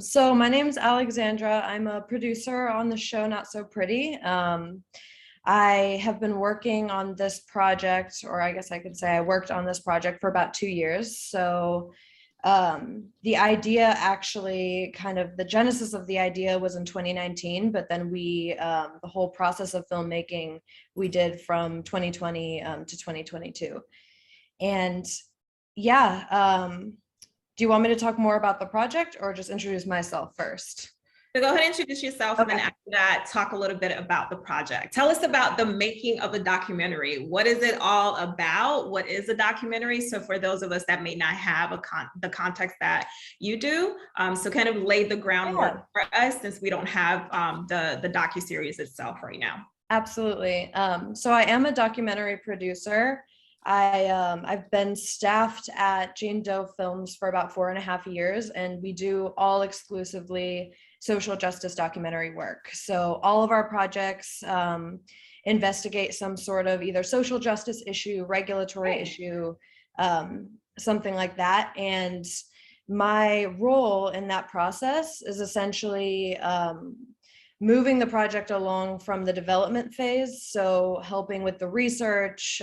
So my name is Alexandra. I'm a producer on the show Not So Pretty. I have been working on this project, or I guess I could say I worked on this project for about 2 years. So the idea actually, kind of the genesis of the idea was in 2019, but then the whole process of filmmaking we did from 2020 to 2022. And yeah, do you want me to talk more about the project or just introduce myself first? So go ahead and introduce yourself, and then after that, talk a little bit about the project. Tell us about the making of the documentary. What is it all about? What is a documentary? So for those of us that may not have the context that you do, so kind of lay the groundwork for us, since we don't have the docuseries itself right now. Absolutely. So I am a documentary producer. I've been staffed at Jane Doe Films for about 4.5 years, and we do all exclusively social justice documentary work. So all of our projects investigate some sort of either social justice issue, regulatory issue, something like that. And my role in that process is essentially moving the project along from the development phase. So helping with the research,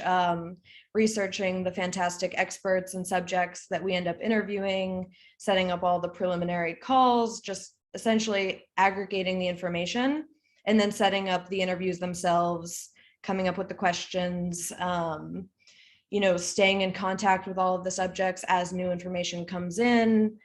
researching the fantastic experts and subjects that we end up interviewing, setting up all the preliminary calls, just essentially aggregating the information, and then setting up the interviews themselves, coming up with the questions, staying in contact with all of the subjects as new information comes in.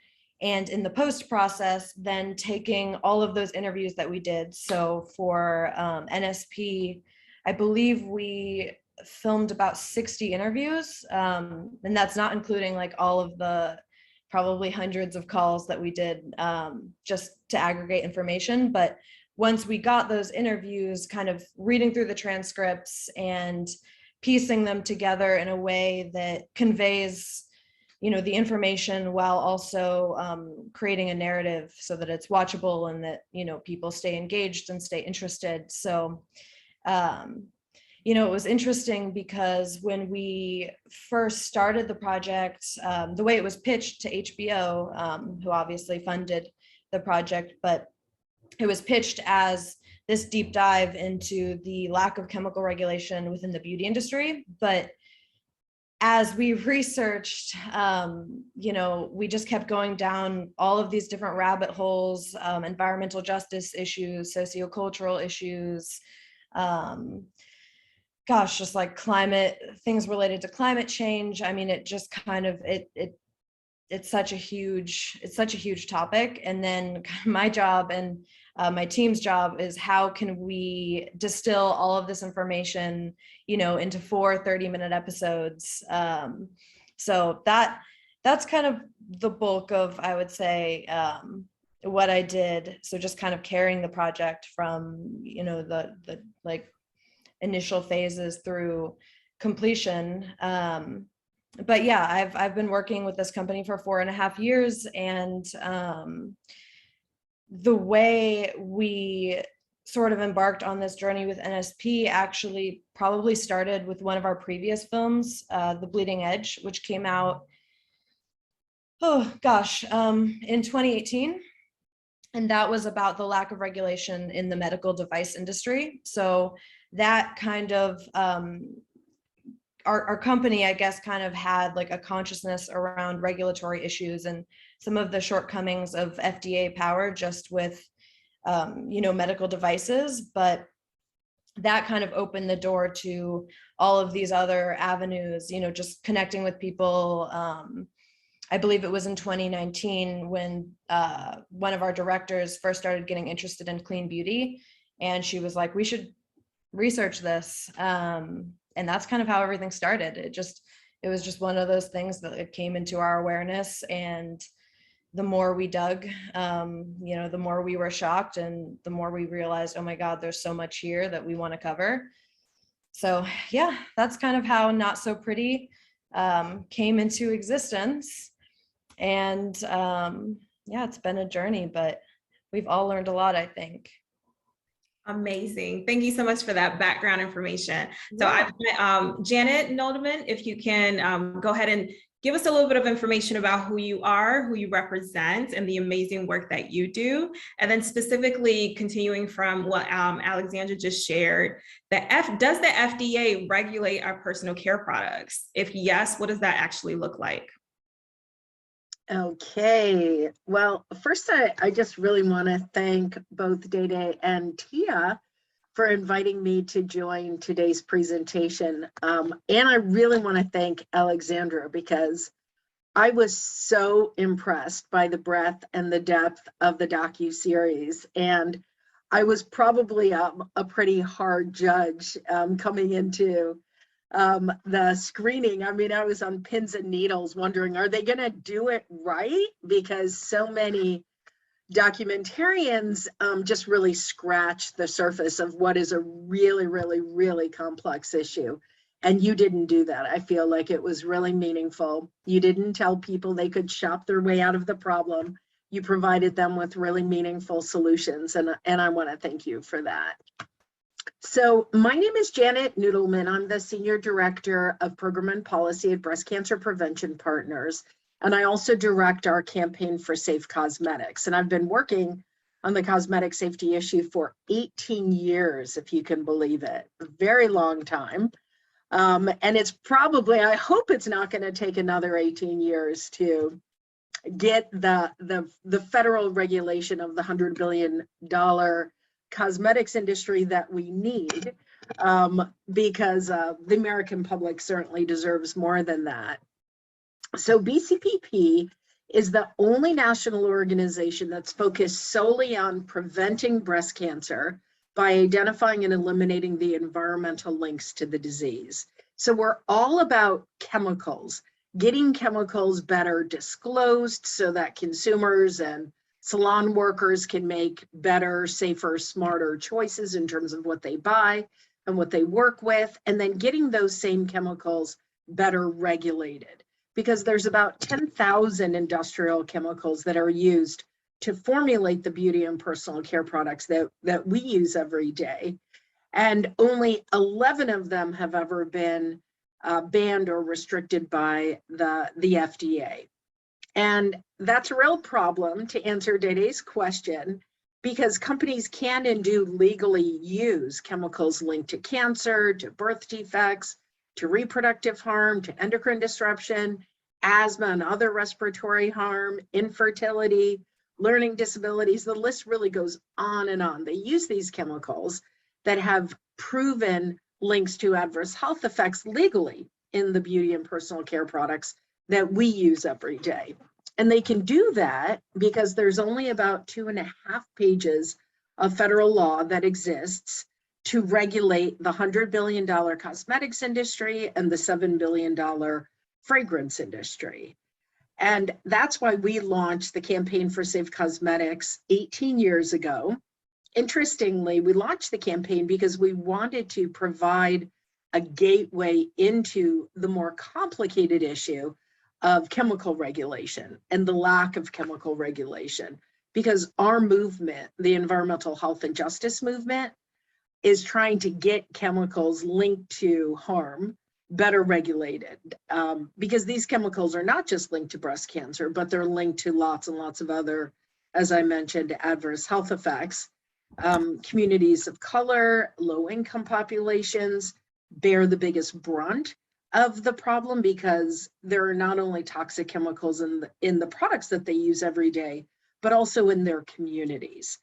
And in the post process, then taking all of those interviews that we did. So for NSP, I believe we filmed about 60 interviews. And that's not including like all of the probably hundreds of calls that we did just to aggregate information. But once we got those interviews, kind of reading through the transcripts and piecing them together in a way that conveys the information while also creating a narrative so that it's watchable and that, people stay engaged and stay interested. So, it was interesting because when we first started the project, the way it was pitched to HBO, who obviously funded the project, but it was pitched as this deep dive into the lack of chemical regulation within the beauty industry. But as we researched, we just kept going down all of these different rabbit holes, environmental justice issues, sociocultural issues, just like climate, things related to climate change. I mean, it just kind of, it's such a huge topic. And then my job and my team's job is how can we distill all of this information, into 4 30-minute episodes. So that's kind of the bulk of, I would say, what I did. So just kind of carrying the project from, the like initial phases through completion. But yeah, I've been working with this company for 4.5 years, and the way we sort of embarked on this journey with NSP actually probably started with one of our previous films, The Bleeding Edge, which came out, in 2018. And that was about the lack of regulation in the medical device industry. So that kind of, our company, I guess, kind of had like a consciousness around regulatory issues and some of the shortcomings of FDA power just with, medical devices. But that kind of opened the door to all of these other avenues, just connecting with people. I believe it was in 2019 when one of our directors first started getting interested in clean beauty, and she was like, we should research this. And that's kind of how everything started. It was just one of those things that it came into our awareness, and the more we dug, the more we were shocked, and the more we realized, oh my God, there's so much here that we want to cover. So yeah, that's kind of how Not So Pretty came into existence. And yeah, it's been a journey, but we've all learned a lot, I think. Amazing. Thank you so much for that background information. So Yeah. Janet Nudelman, if you can go ahead and give us a little bit of information about who you are, who you represent, and the amazing work that you do. And then specifically continuing from what Alexandra just shared, does the FDA regulate our personal care products? If yes, what does that actually look like? Okay, well, first I just really want to thank both Dede and Tia for inviting me to join today's presentation. And I really want to thank Alexandra because I was so impressed by the breadth and the depth of the docuseries. And I was probably a pretty hard judge coming into the screening. I mean, I was on pins and needles wondering, are they going to do it right? Because so many documentarians just really scratch the surface of what is a really, really, really complex issue. And you didn't do that. I feel like it was really meaningful. You didn't tell people they could shop their way out of the problem. You provided them with really meaningful solutions. And I want to thank you for that. So my name is Janet Nudelman. I'm the Senior Director of Program and Policy at Breast Cancer Prevention Partners. And I also direct our campaign for safe cosmetics. And I've been working on the cosmetic safety issue for 18 years, if you can believe it, a very long time. And it's probably, I hope it's not going to take another 18 years to get the federal regulation of the $100 billion cosmetics industry that we need, because the American public certainly deserves more than that. So BCPP is the only national organization that's focused solely on preventing breast cancer by identifying and eliminating the environmental links to the disease. So we're all about chemicals, getting chemicals better disclosed so that consumers and salon workers can make better, safer, smarter choices in terms of what they buy and what they work with, and then getting those same chemicals better regulated. Because there's about 10,000 industrial chemicals that are used to formulate the beauty and personal care products that we use every day. And only 11 of them have ever been banned or restricted by the FDA. And that's a real problem, to answer Dede's question, because companies can and do legally use chemicals linked to cancer, to birth defects, to reproductive harm, to endocrine disruption, asthma and other respiratory harm, infertility, learning disabilities. The list really goes on and on. They use these chemicals that have proven links to adverse health effects legally in the beauty and personal care products that we use every day. And they can do that because there's only about 2.5 pages of federal law that exists to regulate the $100 billion cosmetics industry and the $7 billion fragrance industry. And that's why we launched the Campaign for Safe Cosmetics 18 years ago. Interestingly, we launched the campaign because we wanted to provide a gateway into the more complicated issue of chemical regulation and the lack of chemical regulation. Because our movement, the environmental health and justice movement, is trying to get chemicals linked to harm better regulated, because these chemicals are not just linked to breast cancer, but they're linked to lots and lots of other, as I mentioned, adverse health effects. Communities of color, low-income populations bear the biggest brunt of the problem because there are not only toxic chemicals in the products that they use every day, but also in their communities.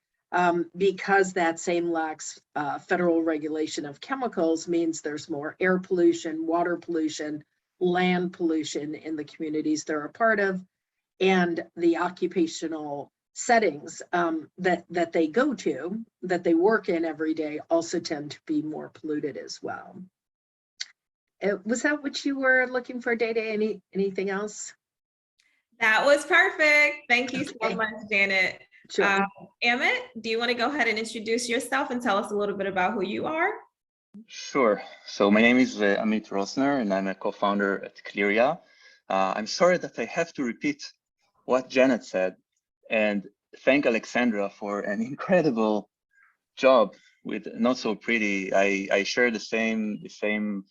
Because that same lax federal regulation of chemicals means there's more air pollution, water pollution, land pollution in the communities they're a part of, and the occupational settings that they go to, that they work in every day, also tend to be more polluted as well. Was that what you were looking for, Dede? Anything else? That was perfect. Thank you so much, Janet. Sure. Amit, do you want to go ahead and introduce yourself and tell us a little bit about who you are? Sure. So my name is Amit Rosner, and I'm a co-founder at Clearya. I'm sorry that I have to repeat what Janet said, and thank Alexandra for an incredible job with Not So Pretty, I share the same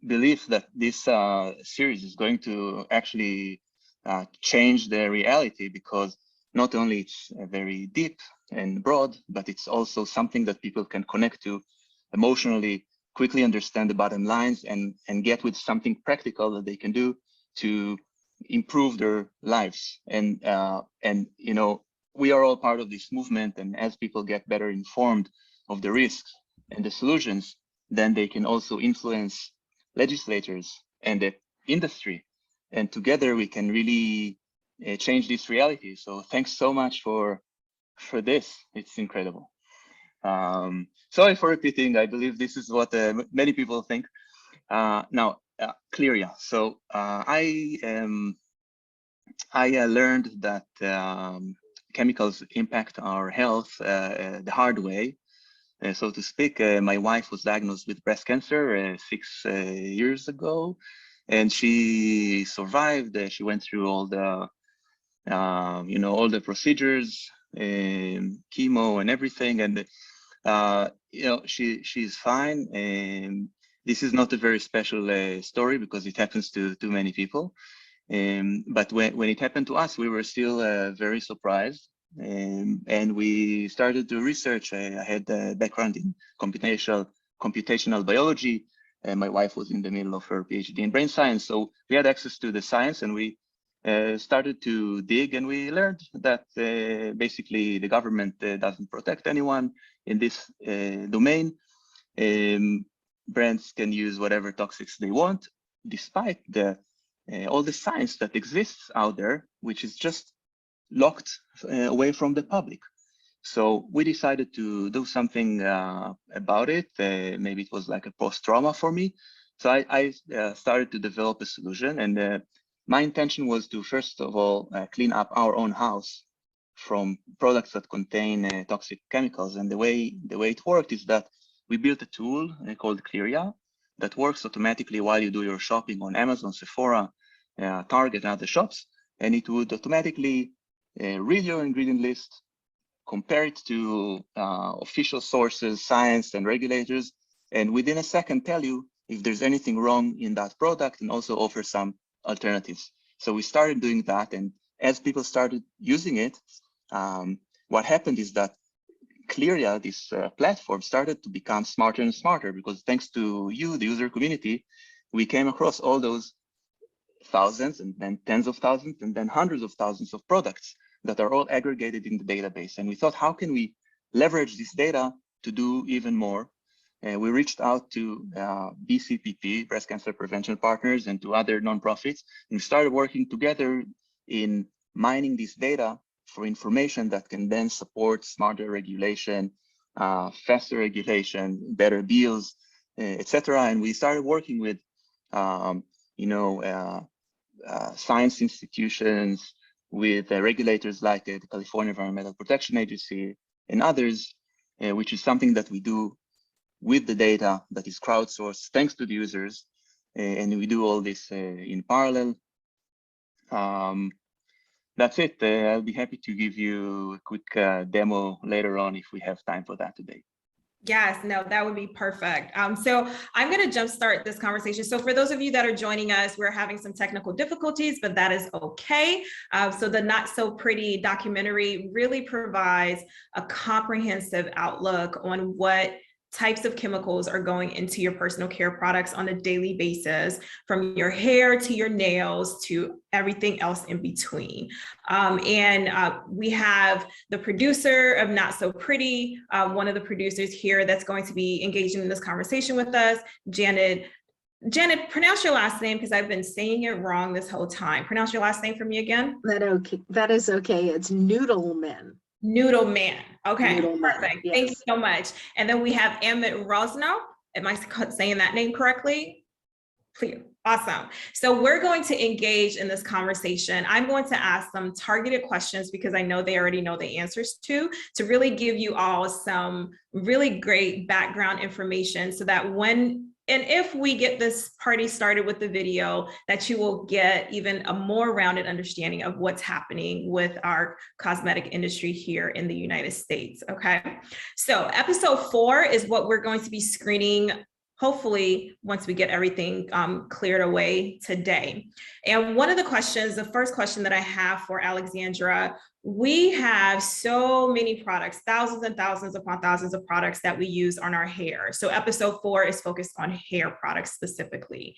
belief that this series is going to actually change the reality, because not only it's very deep and broad, but it's also something that people can connect to emotionally, quickly understand the bottom lines, and get with something practical that they can do to improve their lives. And you know, we are all part of this movement, and as people get better informed of the risks and the solutions, then they can also influence legislators and the industry, and together we can really change this reality. So thanks so much for this. It's incredible. Sorry for repeating. I believe this is what many people think. Now, Clearya. So I learned that chemicals impact our health the hard way. So to speak, my wife was diagnosed with breast cancer 6 years ago, and she survived. She went through all the, you know, all the procedures, chemo and everything, and you know, she's fine. And this is not a very special story, because it happens to many people. But when it happened to us, we were still very surprised. And we started to research. I had a background in computational biology, and my wife was in the middle of her PhD in brain science. So we had access to the science, and we started to dig, and we learned that basically the government doesn't protect anyone in this domain. Brands can use whatever toxics they want, despite all the science that exists out there, which is just locked away from the public. So we decided to do something about it. Maybe it was like a post-trauma for me. So I started to develop a solution, and my intention was to, first of all, clean up our own house from products that contain toxic chemicals. And the way it worked is that we built a tool called Clearya that works automatically while you do your shopping on Amazon, Sephora, Target, and other shops, and it would automatically read your ingredient list, compare it to official sources, science, and regulators, and within a second tell you if there's anything wrong in that product, and also offer some alternatives. So we started doing that, and as people started using it, what happened is that Clearya, this platform, started to become smarter and smarter, because thanks to you, the user community, we came across all those thousands, and then tens of thousands, and then hundreds of thousands of products that are all aggregated in the database. And we thought, how can we leverage this data to do even more? We reached out to BCPP, Breast Cancer Prevention Partners, and to other nonprofits, and we started working together in mining this data for information that can then support smarter regulation, faster regulation, better deals, etc. And we started working with, you know, science institutions, with regulators like the California Environmental Protection Agency and others, which is something that we do with the data that is crowdsourced thanks to the users. And we do all this in parallel. That's it. I'll be happy to give you a quick demo later on if we have time for that today. Yes, no, that would be perfect. So I'm going to jumpstart this conversation. So for those of you that are joining us, we're having some technical difficulties, but that is okay. So the Not So Pretty documentary really provides a comprehensive outlook on what types of chemicals are going into your personal care products on a daily basis, from your hair to your nails to everything else in between. We have the producer of Not So Pretty, one of the producers here that's going to be engaging in this conversation with us, Janet. Janet, pronounce your last name, because I've been saying it wrong this whole time. Pronounce your last name for me again. That is okay. It's Nudelman. Nudelman. Okay, Nudelman, perfect. yes. Thank you so much. And then we have Amit Rosner. Am I saying that name correctly? Please. Awesome. So we're going to engage in this conversation. I'm going to ask some targeted questions, because I know they already know the answers to really give you all some really great background information, so that when And if we get this party started with the video, that you will get even a more rounded understanding of what's happening with our cosmetic industry here in the United States, okay? So episode 4 is what we're going to be screening, hopefully once we get everything cleared away today. And one of the questions, the first question that I have for Alexandra, we have so many products, thousands and thousands upon thousands of products that we use on our hair. So episode 4 is focused on hair products specifically.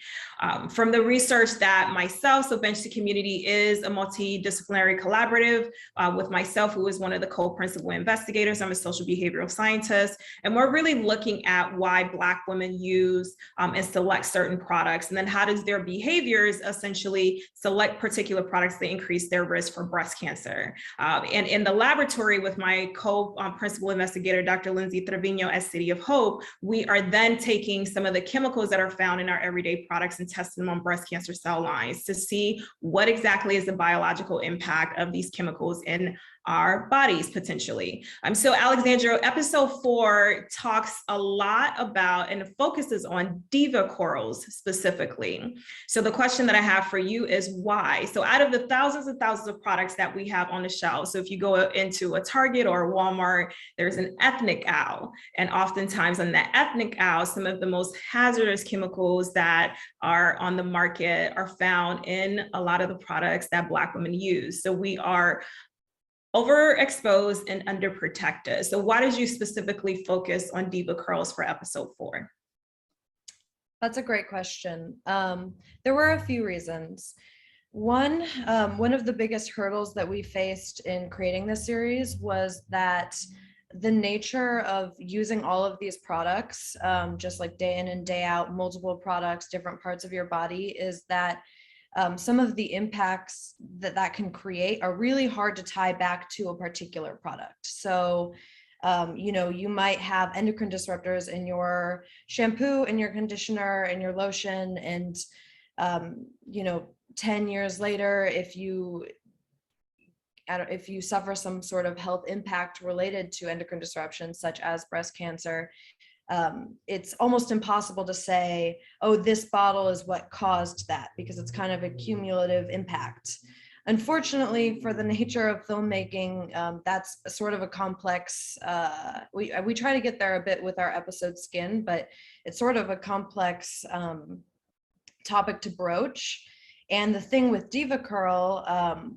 From the research that myself, so Bench to Community is a multidisciplinary collaborative with myself, who is one of the co-principal investigators. I'm a social behavioral scientist, and we're really looking at why Black women use and select certain products, and then how does their behaviors essentially select particular products that increase their risk for breast cancer. And in the laboratory with my co-principal investigator, Dr. Lindsay Trevino at City of Hope, we are then taking some of the chemicals that are found in our everyday products and testing them on breast cancer cell lines to see what exactly is the biological impact of these chemicals in our bodies potentially. So Alexandra, episode 4 talks a lot about and focuses on diva corals specifically. So the question that I have for you is why? So out of the thousands and thousands of products that we have on the shelf, so if you go into a Target or a Walmart, there's an ethnic aisle. And oftentimes on that ethnic aisle, some of the most hazardous chemicals that are on the market are found in a lot of the products that Black women use. So we are overexposed and underprotected. So why did you specifically focus on diva curls for episode 4? That's a great question. There were a few reasons. One of the biggest hurdles that we faced in creating this series was that the nature of using all of these products, just like day in and day out, multiple products, different parts of your body, is that some of the impacts that can create are really hard to tie back to a particular product. So, you might have endocrine disruptors in your shampoo, in your conditioner, in your lotion, and 10 years later, if you suffer some sort of health impact related to endocrine disruptions, such as breast cancer, it's almost impossible to say, oh, this bottle is what caused that, because it's kind of a cumulative impact. Unfortunately, for the nature of filmmaking, that's sort of a complex, we try to get there a bit with our episode Skin, but it's sort of a complex topic to broach. And the thing with Diva Curl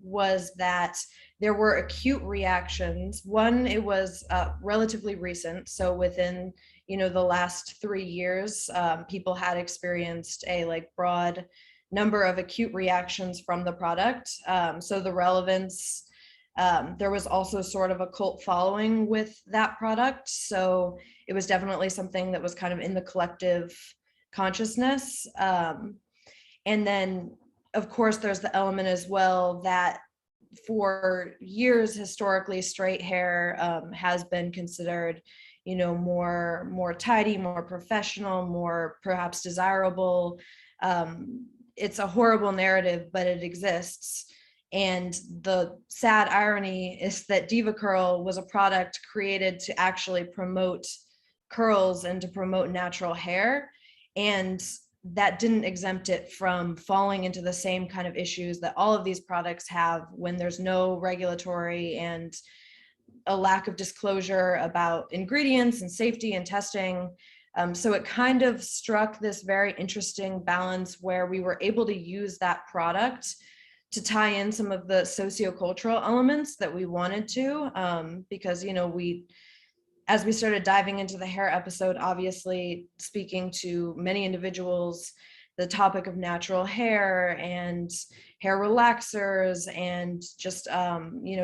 was that there were acute reactions. One, it was relatively recent, so within the last 3 years, people had experienced a broad number of acute reactions from the product. So the relevance, there was also sort of a cult following with that product. So it was definitely something that was kind of in the collective consciousness. And then, of course, there's the element as well that for years, historically, straight hair has been considered more tidy, more professional, more perhaps desirable. It's a horrible narrative, but it exists. And the sad irony is that Diva Curl was a product created to actually promote curls and to promote natural hair. And that didn't exempt it from falling into the same kind of issues that all of these products have when there's no regulatory and a lack of disclosure about ingredients and safety and testing. So it kind of struck this very interesting balance where we were able to use that product to tie in some of the sociocultural elements that we wanted to, because, as we started diving into the hair episode, obviously speaking to many individuals, the topic of natural hair and hair relaxers and just,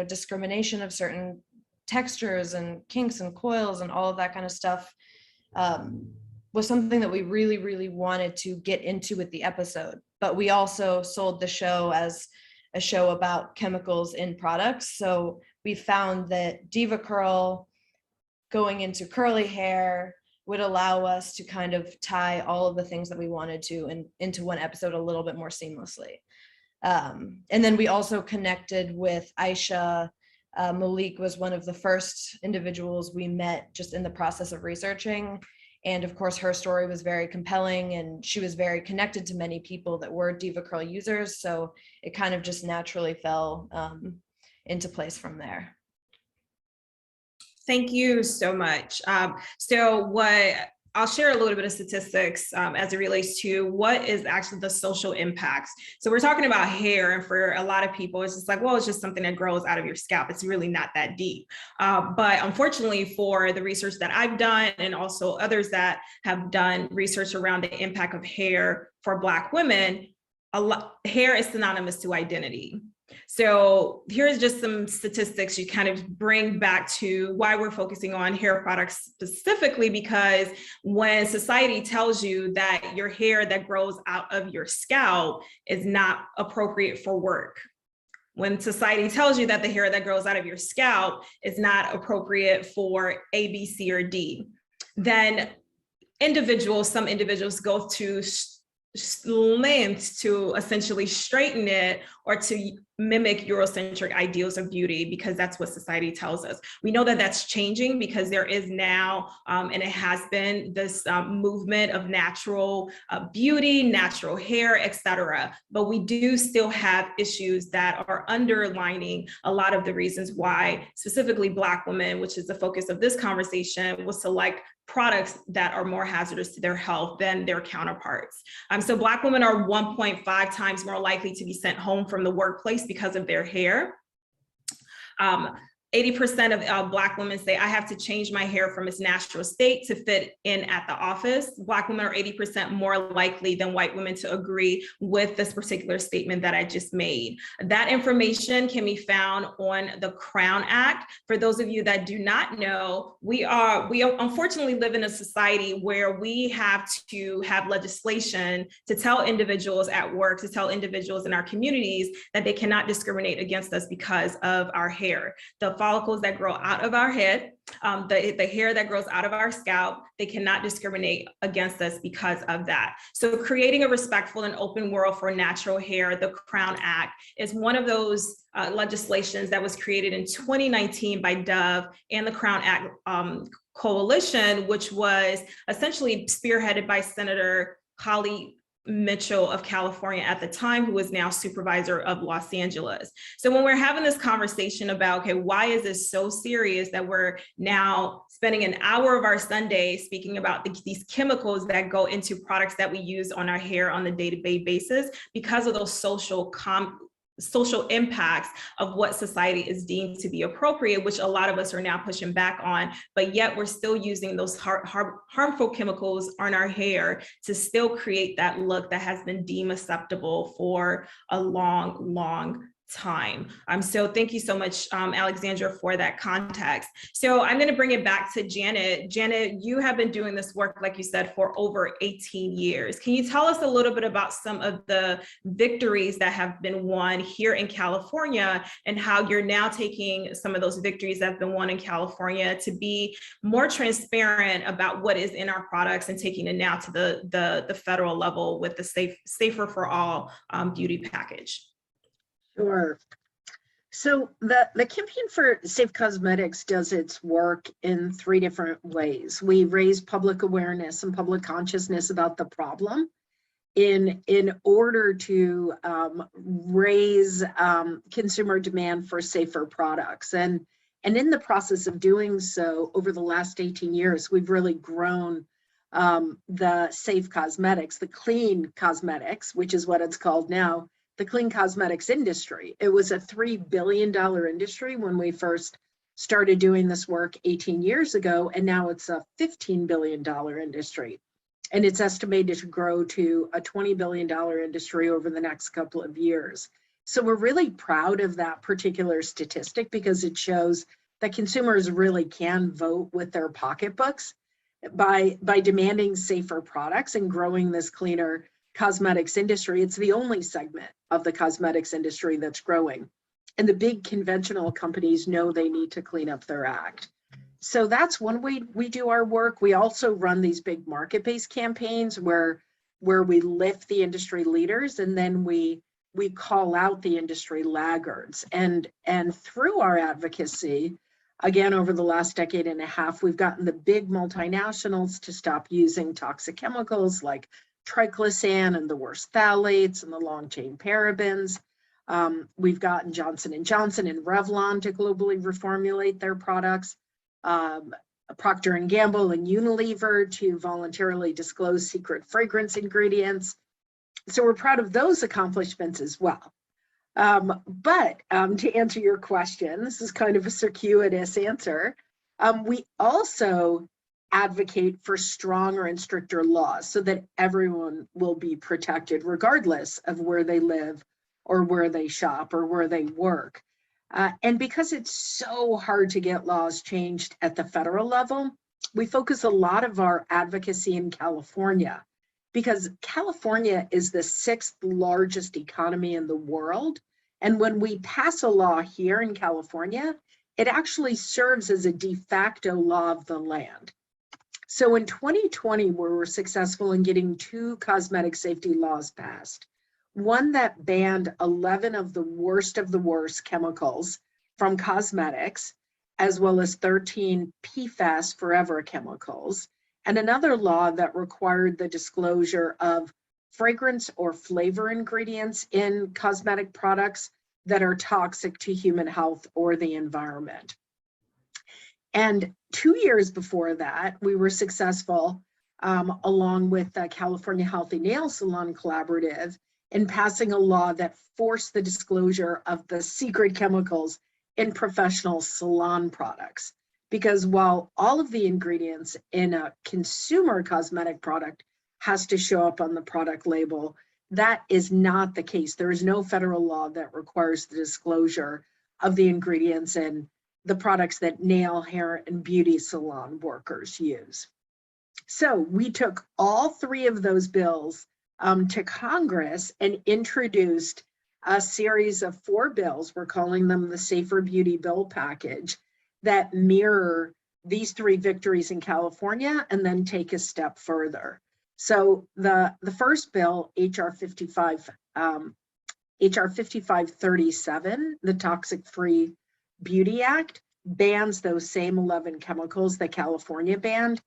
discrimination of certain textures and kinks and coils and all of that kind of stuff was something that we really, really wanted to get into with the episode. But we also sold the show as a show about chemicals in products. So we found that Diva Curl going into curly hair would allow us to kind of tie all of the things that we wanted to into one episode a little bit more seamlessly. And then we also connected with Aisha. Malik was one of the first individuals we met just in the process of researching. And of course, her story was very compelling and she was very connected to many people that were Diva Curl users. So it kind of just naturally fell into place from there. Thank you so much. I'll share a little bit of statistics as it relates to what is actually the social impacts. So we're talking about hair, and for a lot of people, it's just like, well, it's just something that grows out of your scalp. It's really not that deep. But unfortunately, for the research that I've done and also others that have done research around the impact of hair for Black women, hair is synonymous to identity. So here's just some statistics you kind of bring back to why we're focusing on hair products specifically, because when society tells you that your hair that grows out of your scalp is not appropriate for work, when society tells you that the hair that grows out of your scalp is not appropriate for A, B, C, or D, then some individuals go to lengths to essentially straighten it or to mimic Eurocentric ideals of beauty, because that's what society tells us. We know that that's changing because there is now, and it has been, this movement of natural beauty, natural hair, etc. But we do still have issues that are underlining a lot of the reasons why specifically Black women, which is the focus of this conversation, will select products that are more hazardous to their health than their counterparts. So Black women are 1.5 times more likely to be sent home from the workplace because of their hair. 80% of Black women say, I have to change my hair from its natural state to fit in at the office. Black women are 80% more likely than white women to agree with this particular statement that I just made. That information can be found on the Crown Act. For those of you that do not know, we unfortunately live in a society where we have to have legislation to tell individuals at work, to tell individuals in our communities that they cannot discriminate against us because of our hair. The follicles that grow out of our head, the hair that grows out of our scalp, they cannot discriminate against us because of that. So creating a respectful and open world for natural hair, the Crown Act, is one of those legislations that was created in 2019 by Dove and the Crown Act Coalition, which was essentially spearheaded by Senator Holly Mitchell of California at the time, who is now supervisor of Los Angeles. So when we're having this conversation about, okay, why is this so serious that we're now spending an hour of our Sunday speaking about these chemicals that go into products that we use on our hair on a day-to-day basis, because of those social impacts of what society is deemed to be appropriate, which a lot of us are now pushing back on, but yet we're still using those harmful chemicals on our hair to still create that look that has been deemed acceptable for a long, long time. So thank you so much, Alexandra, for that context. So I'm going to bring it back to Janet. Janet, you have been doing this work, like you said, for over 18 years. Can you tell us a little bit about some of the victories that have been won here in California, and how you're now taking some of those victories that have been won in California to be more transparent about what is in our products and taking it now to the federal level with the Safer for All beauty package? Sure. So the campaign for Safe Cosmetics does its work in 3 different ways. We raise public awareness and public consciousness about the problem in order to raise consumer demand for safer products. And in the process of doing so, over the last 18 years, we've really grown the safe cosmetics, the clean cosmetics, which is what it's called now, the clean cosmetics industry. It was a $3 billion industry when we first started doing this work 18 years ago, and now it's a $15 billion industry. And it's estimated to grow to a $20 billion industry over the next couple of years. So we're really proud of that particular statistic, because it shows that consumers really can vote with their pocketbooks by demanding safer products and growing this cleaner cosmetics industry. It's the only segment of the cosmetics industry that's growing. And the big conventional companies know they need to clean up their act. So that's one way we do our work. We also run these big market-based campaigns where we lift the industry leaders, and then we call out the industry laggards. And through our advocacy, Again, over the last decade and a half, we've gotten the big multinationals to stop using toxic chemicals like triclosan and the worst phthalates and the long-chain parabens. We've gotten Johnson & Johnson and Revlon to globally reformulate their products. Procter & Gamble and Unilever to voluntarily disclose secret fragrance ingredients. So we're proud of those accomplishments as well. But to answer your question, this is kind of a circuitous answer. We also advocate for stronger and stricter laws so that everyone will be protected regardless of where they live or where they shop or where they work. And because it's so hard to get laws changed at the federal level, we focus a lot of our advocacy in California, because California is the 6th largest economy in the world. And when we pass a law here in California, it actually serves as a de facto law of the land. So in 2020, we were successful in getting 2 cosmetic safety laws passed. One that banned 11 of the worst chemicals from cosmetics, as well as 13 PFAS forever chemicals, and another law that required the disclosure of fragrance or flavor ingredients in cosmetic products that are toxic to human health or the environment. And 2 years before that, we were successful, along with the California Healthy Nail Salon Collaborative, in passing a law that forced the disclosure of the secret chemicals in professional salon products. Because while all of the ingredients in a consumer cosmetic product has to show up on the product label, that is not the case. There is no federal law that requires the disclosure of the ingredients in the products that nail, hair, and beauty salon workers use. So we took all 3 of those bills to Congress and introduced a series of 4 bills. We're calling them the Safer Beauty Bill Package, that mirror these 3 victories in California and then take a step further. So the first bill, HR 5537, the Toxic Free Beauty Act, bans those same 11 chemicals that California banned.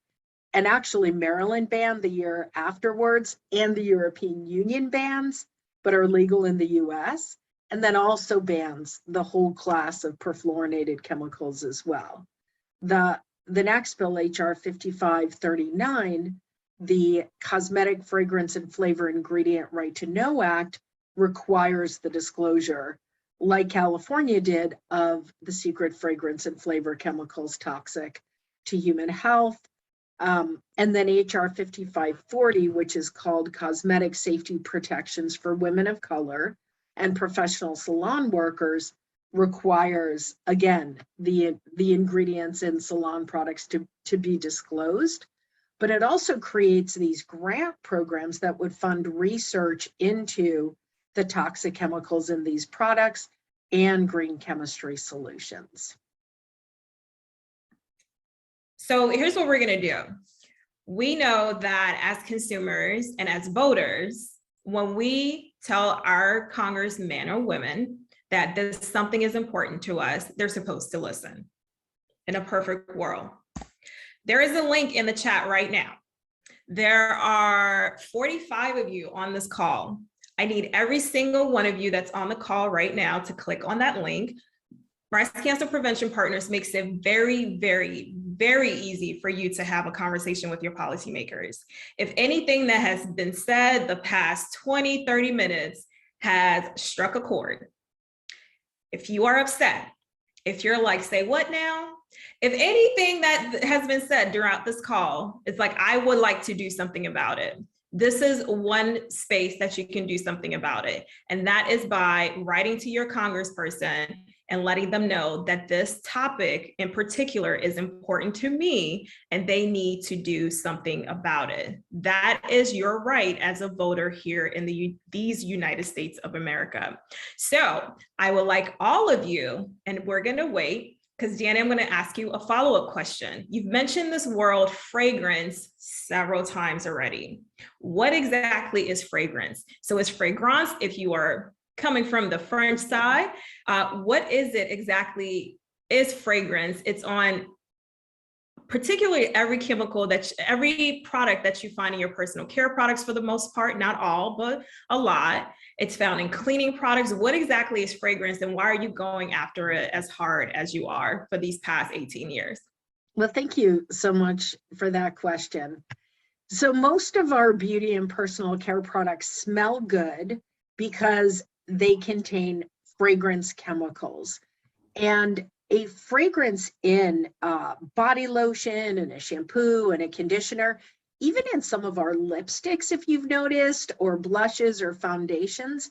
And actually Maryland banned the year afterwards, and the European Union bans, but are legal in the US, and then also bans the whole class of perfluorinated chemicals as well. The next bill, HR 5539, the Cosmetic Fragrance and Flavor Ingredient Right to Know Act, requires the disclosure, like California did, of the secret fragrance and flavor chemicals toxic to human health. And then HR 5540, which is called Cosmetic Safety Protections for Women of Color and Professional Salon Workers, requires, again, the ingredients in salon products to be disclosed. But it also creates these grant programs that would fund research into the toxic chemicals in these products and green chemistry solutions. So here's what we're going to do. We know that as consumers and as voters, when we tell our congressmen or women that this something is important to us, they're supposed to listen. In a perfect world. There is a link in the chat right now. There are 45 of you on this call. I need every single one of you that's on the call right now to click on that link. Breast Cancer Prevention Partners makes it very, very, very easy for you to have a conversation with your policymakers. If anything that has been said the past 20, 30 minutes has struck a chord, if you are upset, if you're like, say what now? If anything that has been said throughout this call, it's like, I would like to do something about it. This is one space that you can do something about it. And that is by writing to your congressperson and letting them know that this topic in particular is important to me and they need to do something about it. That is your right as a voter here in these United States of America. So I would like all of you, and we're going to wait, because Janet, I'm going to ask you a follow-up question. You've mentioned this word fragrance several times already. What exactly is fragrance? So it's fragrance if you are coming from the French side. What is it exactly is fragrance. It's on particularly every product that you find in your personal care products, for the most part, not all, but a lot. It's found in cleaning products. What exactly is fragrance, and why are you going after it as hard as you are for these past 18 years? Well, thank you so much for that question. So most of our beauty and personal care products smell good because they contain fragrance chemicals. And a fragrance in body lotion and a shampoo and a conditioner, even in some of our lipsticks, if you've noticed, or blushes or foundations,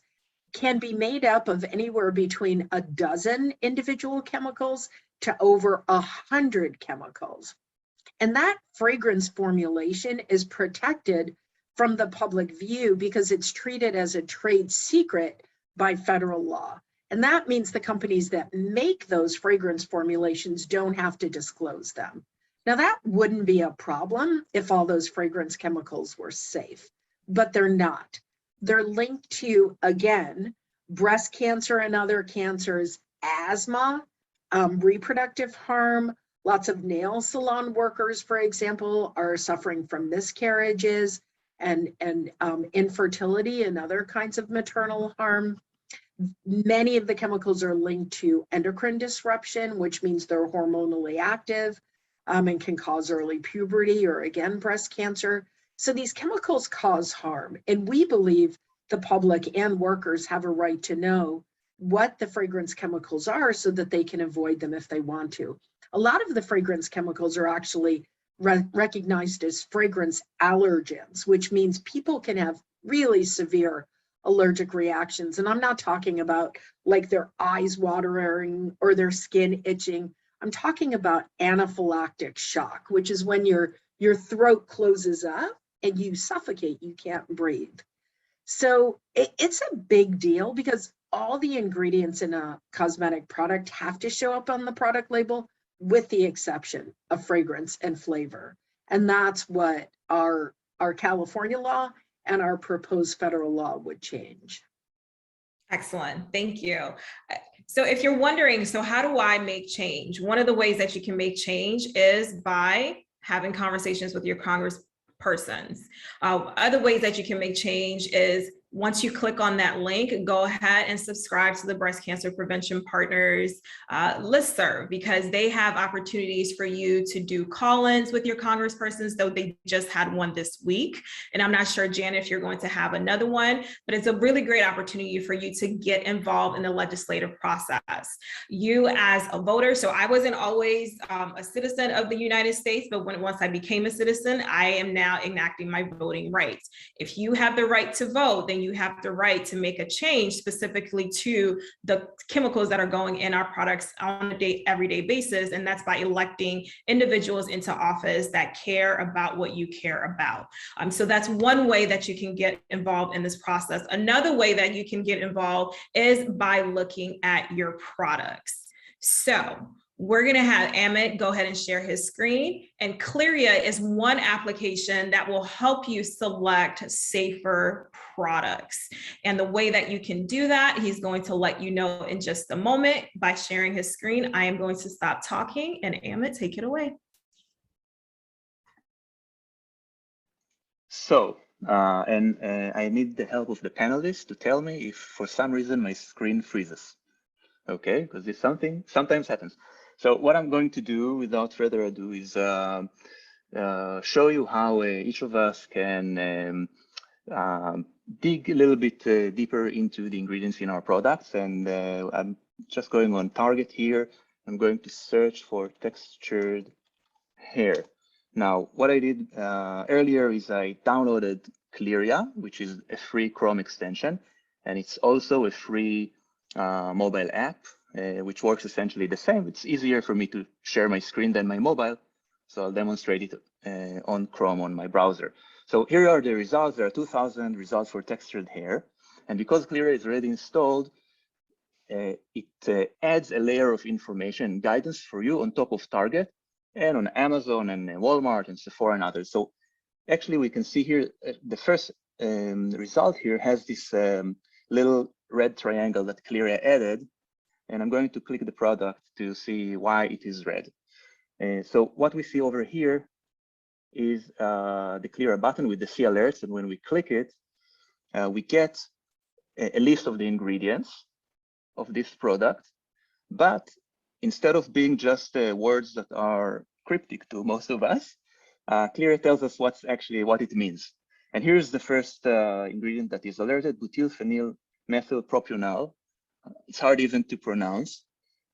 can be made up of anywhere between a dozen individual chemicals to over 100 chemicals. And that fragrance formulation is protected from the public view because it's treated as a trade secret by federal law. And that means the companies that make those fragrance formulations don't have to disclose them. Now, that wouldn't be a problem if all those fragrance chemicals were safe, but they're not. They're linked to, again, breast cancer and other cancers, asthma, reproductive harm. Lots of nail salon workers, for example, are suffering from miscarriages and infertility and other kinds of maternal harm. Many of the chemicals are linked to endocrine disruption, which means they're hormonally active and can cause early puberty or, again, breast cancer. So these chemicals cause harm. And we believe the public and workers have a right to know what the fragrance chemicals are so that they can avoid them if they want to. A lot of the fragrance chemicals are actually recognized as fragrance allergens, which means people can have really severe allergic reactions. And I'm not talking about like their eyes watering or their skin itching. I'm talking about anaphylactic shock, which is when your throat closes up and you suffocate, you can't breathe. So it's a big deal because all the ingredients in a cosmetic product have to show up on the product label, with the exception of fragrance and flavor. And that's what our California law and our proposed federal law would change. Excellent, thank you. So if you're wondering, so how do I make change? One of the ways that you can make change is by having conversations with your congresspersons. Other ways that you can make change is once you click on that link, go ahead and subscribe to the Breast Cancer Prevention Partners listserv, because they have opportunities for you to do call-ins with your congresspersons, though they just had one this week. And I'm not sure, Janet, if you're going to have another one, but it's a really great opportunity for you to get involved in the legislative process. You as a voter, so I wasn't always a citizen of the United States, but once I became a citizen, I am now enacting my voting rights. If you have the right to vote, then you have the right to make a change specifically to the chemicals that are going in our products on a everyday basis. And that's by electing individuals into office that care about what you care about. So that's one way that you can get involved in this process. Another way that you can get involved is by looking at your products. So we're going to have Amit go ahead and share his screen. And Clearya is one application that will help you select safer products. And the way that you can do that, he's going to let you know in just a moment by sharing his screen. I am going to stop talking and Amit, take it away. So, I need the help of the panelists to tell me if for some reason my screen freezes. Okay, because this sometimes happens. So what I'm going to do without further ado is show you how each of us can dig a little bit deeper into the ingredients in our products. And I'm just going on Target here. I'm going to search for textured hair. Now, what I did earlier is I downloaded Clearya, which is a free Chrome extension. And it's also a free mobile app, which works essentially the same. It's easier for me to share my screen than my mobile. So I'll demonstrate it on Chrome on my browser. So here are the results. There are 2,000 results for textured hair. And because Clearya is already installed, it adds a layer of information and guidance for you on top of Target and on Amazon and Walmart and Sephora and others. So actually we can see here, the first result here has this little red triangle that Clearya added. and I'm going to click the product to see why it is red. So what we see over here is the Clearya button with the C alerts, and when we click it, we get a list of the ingredients of this product, but instead of being just words that are cryptic to most of us, Clearya tells us what it means. And here's the first ingredient that is alerted: butylphenyl methylpropional. It's hard even to pronounce.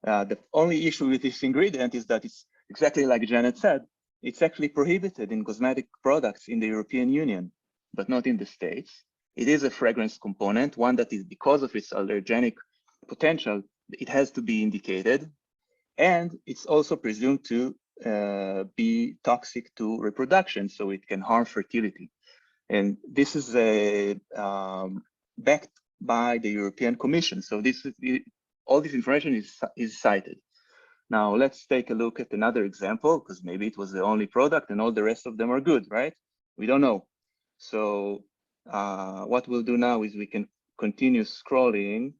The only issue with this ingredient is that it's exactly like Janet said, it's actually prohibited in cosmetic products in the European Union, but not in the States. It is a fragrance component, one that is, because of its allergenic potential, it has to be indicated. And it's also presumed to be toxic to reproduction, so it can harm fertility. And this is backed by the European Commission. So all this information is cited. Now let's take a look at another example, because maybe it was the only product and all the rest of them are good, right? We don't know. So what we'll do now is we can continue scrolling,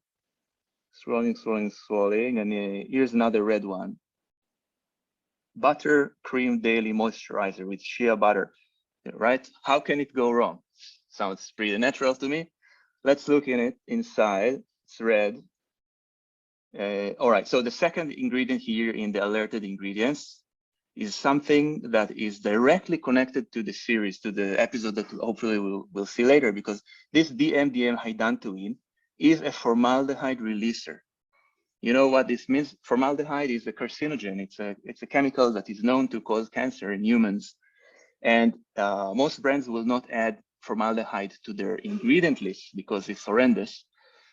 and here's another red one. Butter Cream Daily Moisturizer with shea butter, right? How can it go wrong? Sounds pretty natural to me. Let's look in it inside. It's red. All right, so the second ingredient here in the alerted ingredients is something that is directly connected to the series, to the episode that hopefully we'll see later, because this DMDM hydantoin is a formaldehyde releaser. You know what this means? Formaldehyde is a carcinogen. It's a chemical that is known to cause cancer in humans. And most brands will not add formaldehyde to their ingredient list because it's horrendous.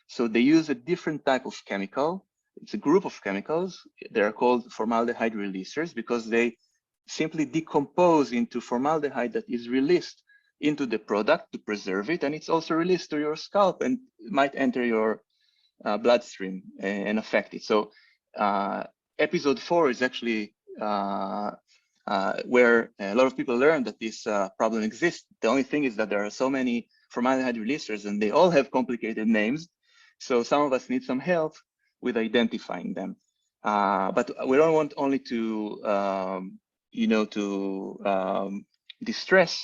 So they use a different type of chemical. It's a group of chemicals. They're called formaldehyde releasers because they simply decompose into formaldehyde that is released into the product to preserve it. And it's also released to your scalp and might enter your bloodstream and affect it. So episode 4 is actually where a lot of people learn that this problem exists. The only thing is that there are so many formaldehyde releasers and they all have complicated names. So some of us need some help with identifying them. But we don't want only to, distress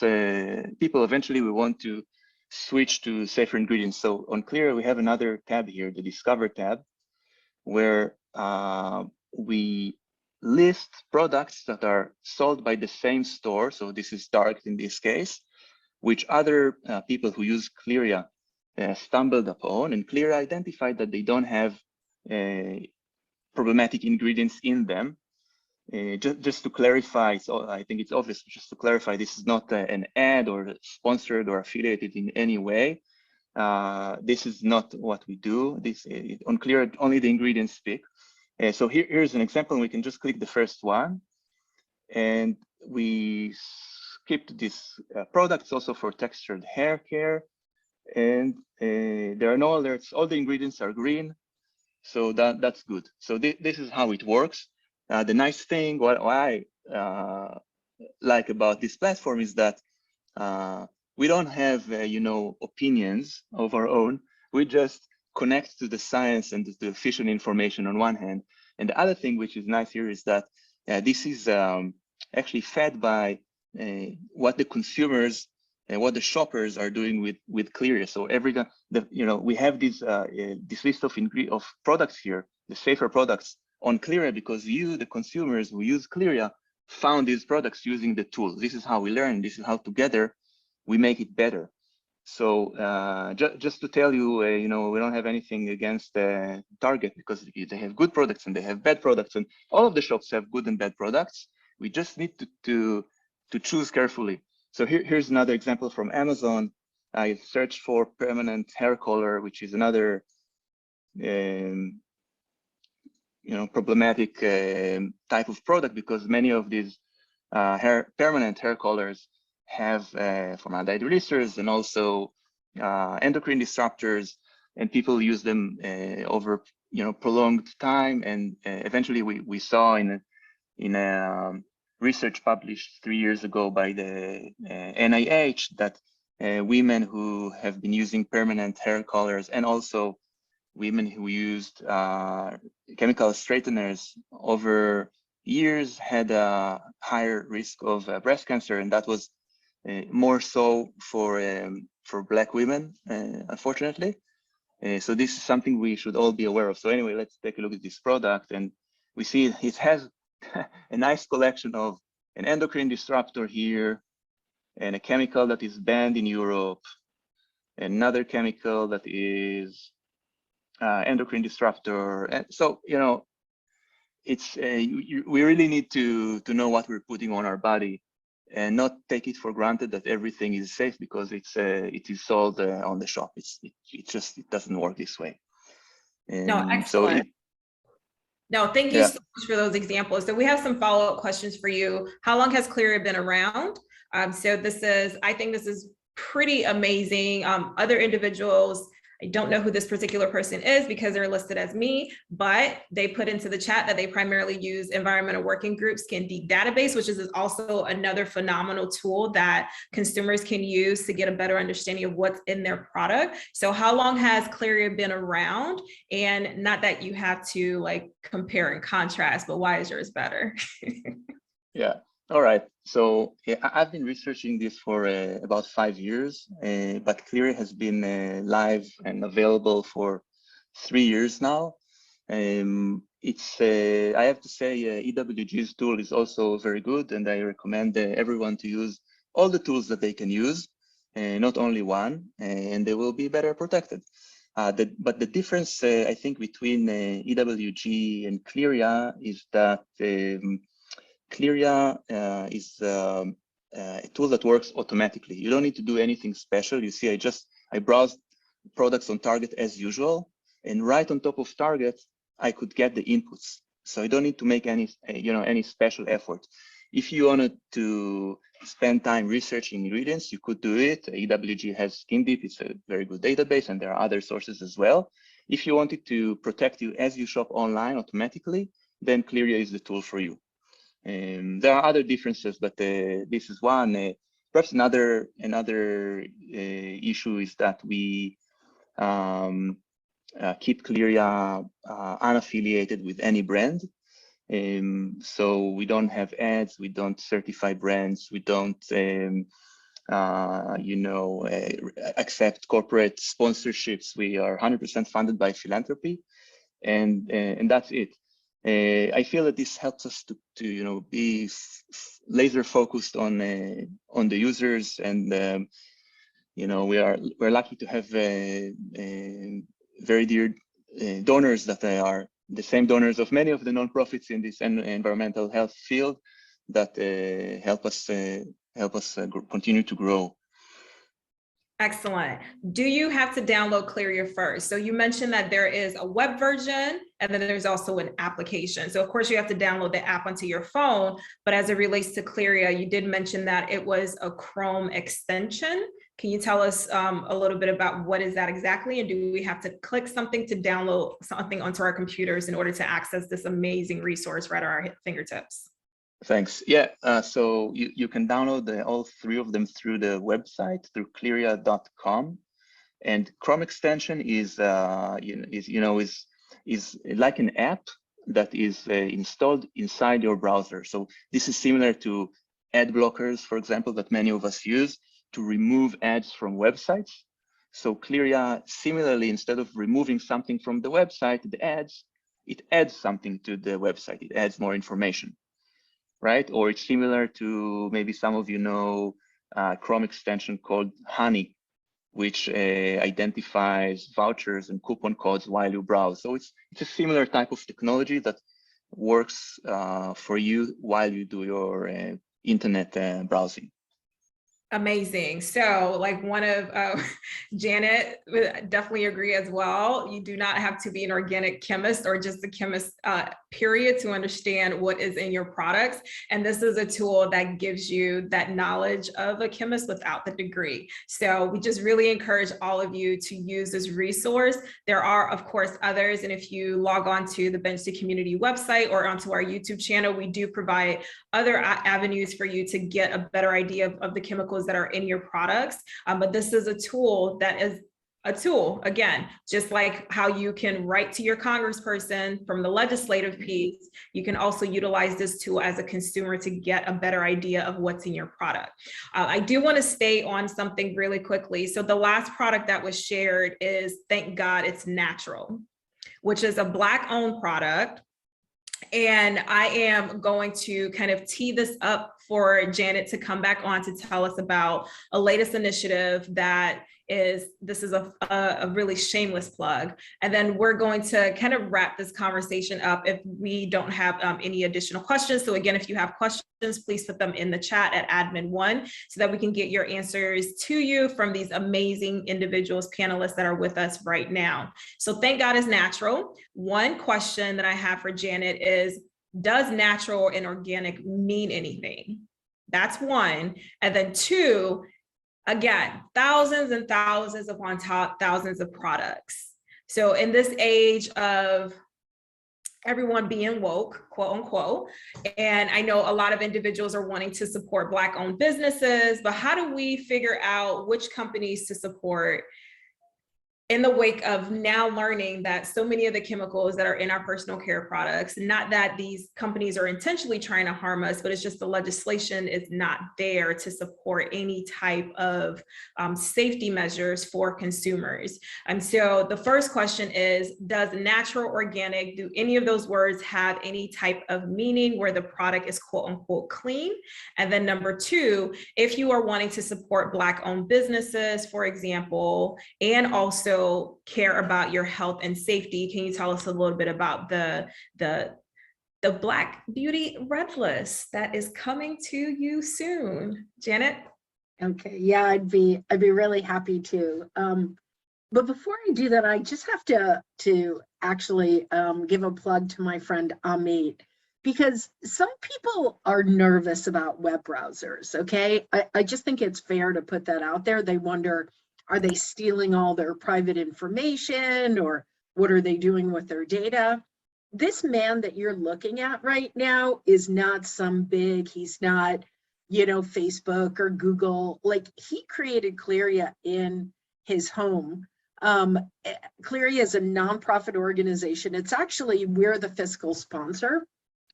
people. Eventually, we want to switch to safer ingredients. So on Clearya, we have another tab here, the Discover tab, where we list products that are sold by the same store. So this is Target in this case, which other people who use Clearya stumbled upon, and Clearya identified that they don't have problematic ingredients in them. Just to clarify, so I think it's obvious, just to clarify, this is not an ad or sponsored or affiliated in any way. This is not what we do. This on Clearya, only the ingredients speak. So here's an example. We can just click the first one, and we skipped this product. It's also for textured hair care, and there are no alerts. All the ingredients are green, so that's good. So this is how it works. The nice thing, what I like about this platform is that we don't have, opinions of our own. We just connect to the science and to the official information on one hand. And the other thing which is nice here is that this is actually fed by what the consumers and what the shoppers are doing with Clearya. So we have this list of products here, the safer products on Clearya, because you, the consumers who use Clearya, found these products using the tool. This is how we learn. This is how together we make it better. So just to tell you, we don't have anything against Target, because they have good products and they have bad products, and all of the shops have good and bad products. We just need to choose carefully. So here's another example from Amazon. I searched for permanent hair color, which is another problematic type of product, because many of these permanent hair colors have formaldehyde releasers and also endocrine disruptors, and people use them over prolonged time. And eventually, we saw in a research published 3 years ago by the NIH that women who have been using permanent hair colors and also women who used chemical straighteners over years had a higher risk of breast cancer, and that was more so for Black women, unfortunately. So this is something we should all be aware of. So anyway, let's take a look at this product, and we see it has a nice collection of an endocrine disruptor here, and a chemical that is banned in Europe, another chemical that is endocrine disruptor. And so, you know, it's we really need to know what we're putting on our body, and not take it for granted that everything is safe because it is sold on the shop. It doesn't work this way. No, excellent. No, thank you so much for those examples. So we have some follow-up questions for you. How long has Clearya been around? So I think this is pretty amazing. Other individuals, I don't know who this particular person is because they're listed as me, but they put into the chat that they primarily use Environmental Working Group Skin Deep Database, which is also another phenomenal tool that consumers can use to get a better understanding of what's in their product. So how long has Clearya been around? And not that you have to like compare and contrast, but why is yours better? Yeah. All right. So yeah, I've been researching this for about 5 years, but Clearya has been live and available for 3 years now. I have to say, EWG's tool is also very good, and I recommend everyone to use all the tools that they can use, not only one, and they will be better protected. But the difference, I think, between EWG and Clearya is that Clearya is a tool that works automatically. You don't need to do anything special. You see, I browsed products on Target as usual, and right on top of Target, I could get the inputs. So I don't need to make any special effort. If you wanted to spend time researching ingredients, you could do it. EWG has Skin Deep. It's a very good database, and there are other sources as well. If you wanted to protect you as you shop online automatically, then Clearya is the tool for you. There are other differences, but this is one. Perhaps another issue is that we keep Clearya unaffiliated with any brand. So we don't have ads, we don't certify brands, we don't accept corporate sponsorships. We are 100% funded by philanthropy, and that's it. I feel that this helps us to be laser focused on the users, and we're lucky to have very dear donors that are the same donors of many of the nonprofits in this environmental health field that help us continue to grow. Excellent. Do you have to download Clearya first? So you mentioned that there is a web version and then there's also an application. So of course you have to download the app onto your phone, but as it relates to Clearya, you did mention that it was a Chrome extension. Can you tell us a little bit about what is that exactly? And do we have to click something to download something onto our computers in order to access this amazing resource right at our fingertips? Thanks. Yeah, so you can download all three of them through the website, through clearya.com. And Chrome extension is like an app that is installed inside your browser. So this is similar to ad blockers, for example, that many of us use to remove ads from websites. So Clearya, similarly, instead of removing something from the website, it adds something to the website. It adds more information. Right? Or it's similar to, maybe some of you know, Chrome extension called Honey, which identifies vouchers and coupon codes while you browse. So it's a similar type of technology that works for you while you do your internet browsing. Amazing. So like one of Janet would definitely agree as well. You do not have to be an organic chemist or just a chemist, period, to understand what is in your products. And this is a tool that gives you that knowledge of a chemist without the degree. So we just really encourage all of you to use this resource. There are, of course, others. And if you log on to the Bench to Community website or onto our YouTube channel, we do provide other avenues for you to get a better idea of the chemicals that are in your products. But this is a tool that is a tool. Again, just like how you can write to your congressperson from the legislative piece, you can also utilize this tool as a consumer to get a better idea of what's in your product. I do want to stay on something really quickly. So the last product that was shared is Thank God It's Natural, which is a Black-owned product. And I am going to kind of tee this up for Janet to come back on to tell us about a latest initiative that this is a really shameless plug. And then we're going to kind of wrap this conversation up if we don't have any additional questions. So again, if you have questions, please put them in the chat at admin1 so that we can get your answers to you from these amazing individuals, panelists that are with us right now. So Thank God It's Natural. One question that I have for Janet is, does natural and organic mean anything? That's one. And then two, again, thousands and thousands upon thousands of products. So in this age of everyone being woke, quote unquote, and I know a lot of individuals are wanting to support Black-owned businesses, but how do we figure out which companies to support in the wake of now learning that so many of the chemicals that are in our personal care products, not that these companies are intentionally trying to harm us, but it's just the legislation is not there to support any type of safety measures for consumers. And so the first question is, does natural, organic, do any of those words have any type of meaning where the product is quote unquote clean? And then number two, if you are wanting to support Black-owned businesses, for example, and also care about your health and safety, can you tell us a little bit about the Black Beauty Red List that is coming to you soon? Janet? Okay, yeah, I'd be really happy to. But before I do that, I just have to actually give a plug to my friend Amit, because some people are nervous about web browsers, okay? I just think it's fair to put that out there. They wonder, are they stealing all their private information, or what are they doing with their data? This man that you're looking at right now is not some big, he's not, Facebook or Google. Like, he created Clearya in his home. Clearya is a nonprofit organization. It's actually, we're the fiscal sponsor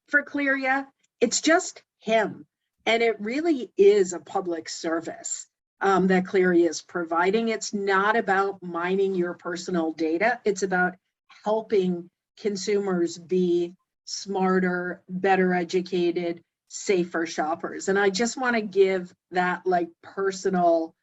for Clearya. It's just him. And it really is a public service that Clearya is providing. It's not about mining your personal data. It's about helping consumers be smarter, better educated, safer shoppers. And I just want to give that like personal,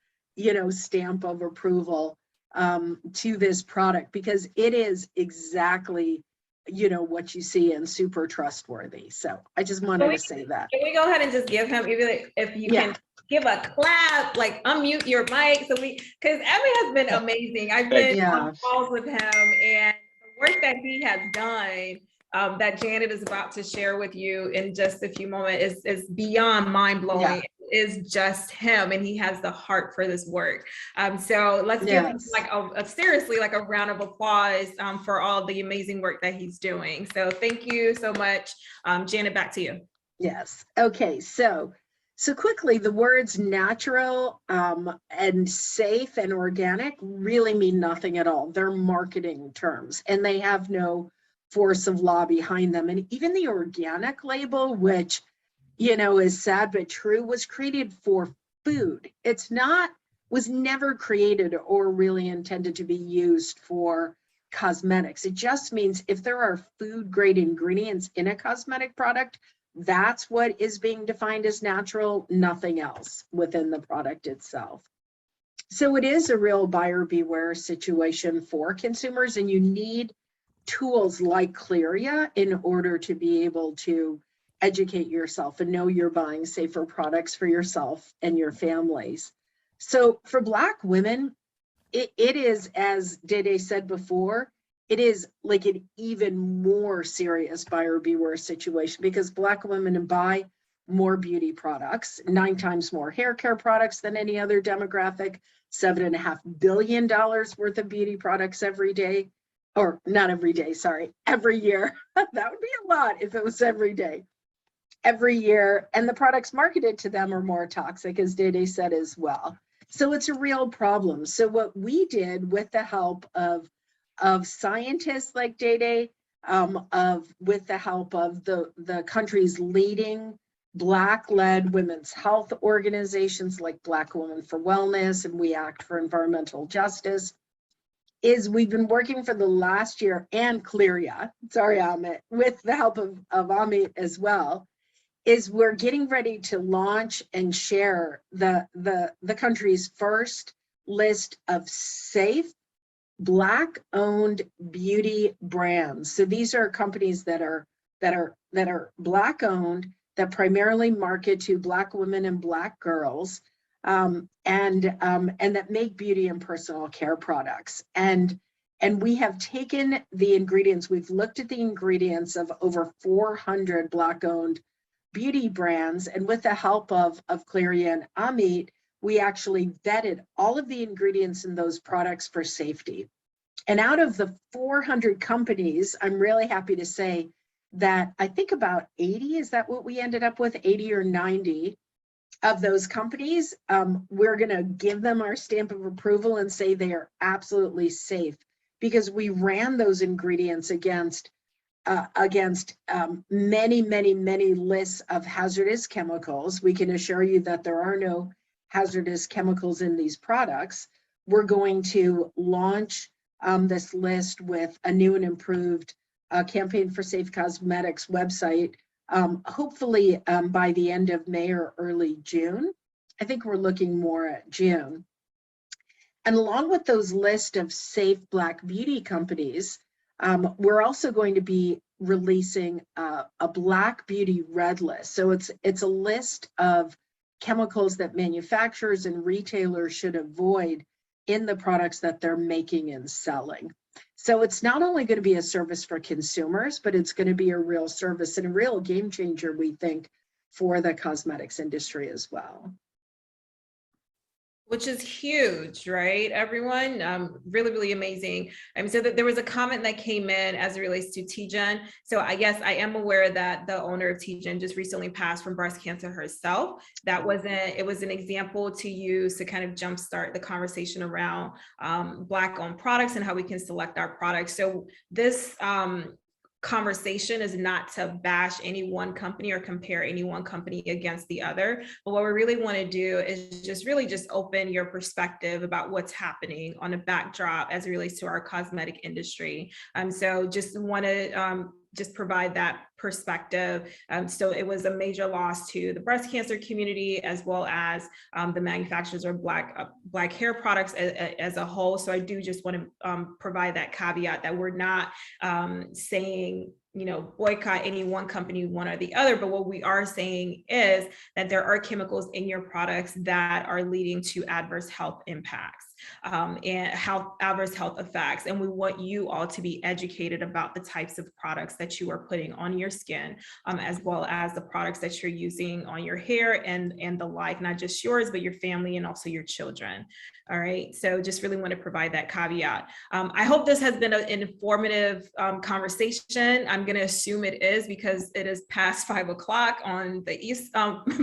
stamp of approval to this product, because it is exactly, what you see, and super trustworthy. So I just wanted to say that. Can we go ahead and just give him, if you can give a clap, like unmute your mic, so because Abby has been amazing. I've been on calls with him, and the work that he has done, that Janet is about to share with you in just a few moments, is beyond mind-blowing. Yeah. Is just him, and he has the heart for this work. So let's give him seriously a round of applause for all the amazing work that he's doing. So thank you so much. Janet, back to you. Yes. Okay. So quickly, the words natural and safe and organic really mean nothing at all. They're marketing terms, and they have no force of law behind them. And even the organic label, which is sad but true, was created for food. Was never created or really intended to be used for cosmetics. It just means if there are food grade ingredients in a cosmetic product, that's what is being defined as natural, nothing else within the product itself. So it is a real buyer beware situation for consumers, and you need tools like Clearya in order to be able to educate yourself and know you're buying safer products for yourself and your families. So for Black women, it is, as Dede said before, it is like an even more serious buyer beware situation, because Black women buy more beauty products, 9 times more hair care products than any other demographic, $7.5 billion worth of beauty products every day, or not every day, sorry, every year. That would be a lot if it was every day. Every year, and the products marketed to them are more toxic, as Dede said as well. So it's a real problem. So what we did with the help of scientists like Dede, with the help of the country's leading Black-led women's health organizations like Black Women for Wellness and We Act for Environmental Justice, is we've been working for the last year, and Clearya, sorry, Amit, with the help of Amit as well, is we're getting ready to launch and share the country's first list of safe Black-owned beauty brands. So these are companies that are Black-owned, that primarily market to Black women and Black girls, and that make beauty and personal care products. And we have taken the ingredients. We've looked at the ingredients of over 400 Black-owned beauty brands, and with the help of Clearya and Amit, we actually vetted all of the ingredients in those products for safety. And out of the 400 companies, I'm really happy to say that I think about 80, is that what we ended up with, 80 or 90 of those companies, we're going to give them our stamp of approval and say they are absolutely safe, because we ran those ingredients against many lists of hazardous chemicals. We can assure you that there are no hazardous chemicals in these products. We're going to launch this list with a new and improved Campaign for Safe Cosmetics website, hopefully by the end of May or early June. I think we're looking more at June. And along with those list of safe Black beauty companies, we're also going to be releasing a Black beauty red list. So it's a list of chemicals that manufacturers and retailers should avoid in the products that they're making and selling. So it's not only going to be a service for consumers, but it's going to be a real service and a real game changer, we think, for the cosmetics industry as well. Which is huge, right, everyone? Really amazing. So that there was a comment that came in as it relates to TGen. So I guess I am aware that the owner of TGen just recently passed from breast cancer herself. It was an example to use to kind of jumpstart the conversation around Black-owned products and how we can select our products. So this conversation is not to bash any one company or compare any one company against the other, but what we really want to do is just open your perspective about what's happening on a backdrop as it relates to our cosmetic industry. So just want to just provide that perspective. So it was a major loss to the breast cancer community, as well as the manufacturers of Black hair products as a whole. So I do just want to provide that caveat that we're not saying, boycott any one company, one or the other, but what we are saying is that there are chemicals in your products that are leading to adverse health impacts and adverse health effects. And we want you all to be educated about the types of products that you are putting on your skin, as well as the products that you're using on your hair and the like, not just yours, but your family and also your children. All right, so just really want to provide that caveat. I hope this has been an informative conversation. I'm going to assume it is, because it is past 5 o'clock on the East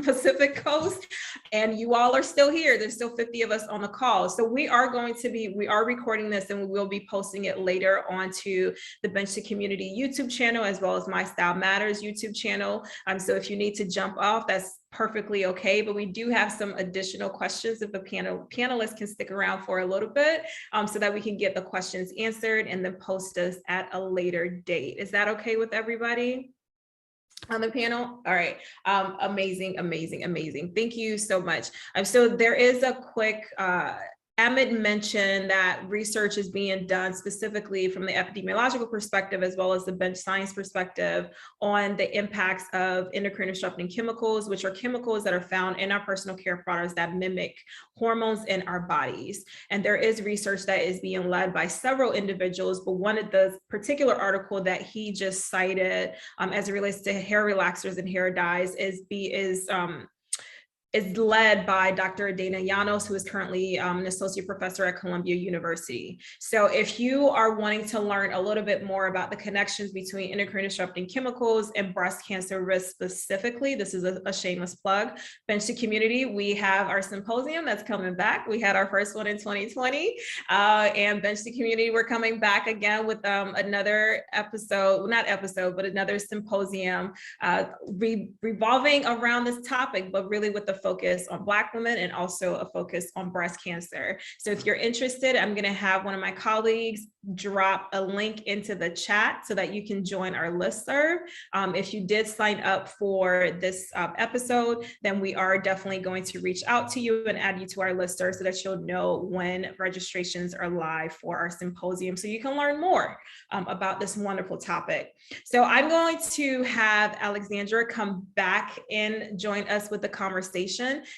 Pacific Coast, and you all are still here. There's still 50 of us on the call. So we are recording this, and we will be posting it later onto the Bench to Community YouTube channel, as well as My Style Matters YouTube channel. So if you need to jump off, that's perfectly okay, but we do have some additional questions if the panelists can stick around for a little bit, so that we can get the questions answered and then post us at a later date. Is that okay with everybody on the panel? All right, amazing. Thank you so much. So there is a quick, Amit mentioned that research is being done specifically from the epidemiological perspective, as well as the bench science perspective, on the impacts of endocrine disrupting chemicals, which are chemicals that are found in our personal care products that mimic hormones in our bodies. And there is research that is being led by several individuals, but one of the particular article that he just cited as it relates to hair relaxers and hair dyes is is led by Dr. Dana Llanos, who is currently an associate professor at Columbia University. So if you are wanting to learn a little bit more about the connections between endocrine disrupting chemicals and breast cancer risk specifically, this is a shameless plug. Bench to Community, we have our symposium that's coming back. We had our first one in 2020, and Bench to Community, we're coming back again with another episode, not episode, but another symposium revolving around this topic, but really with the focus on Black women and also a focus on breast cancer. So if you're interested, I'm going to have one of my colleagues drop a link into the chat so that you can join our listserv. If you did sign up for this episode, then we are definitely going to reach out to you and add you to our listserv so that you'll know when registrations are live for our symposium, so you can learn more about this wonderful topic. So I'm going to have Alexandra come back and join us with the conversation.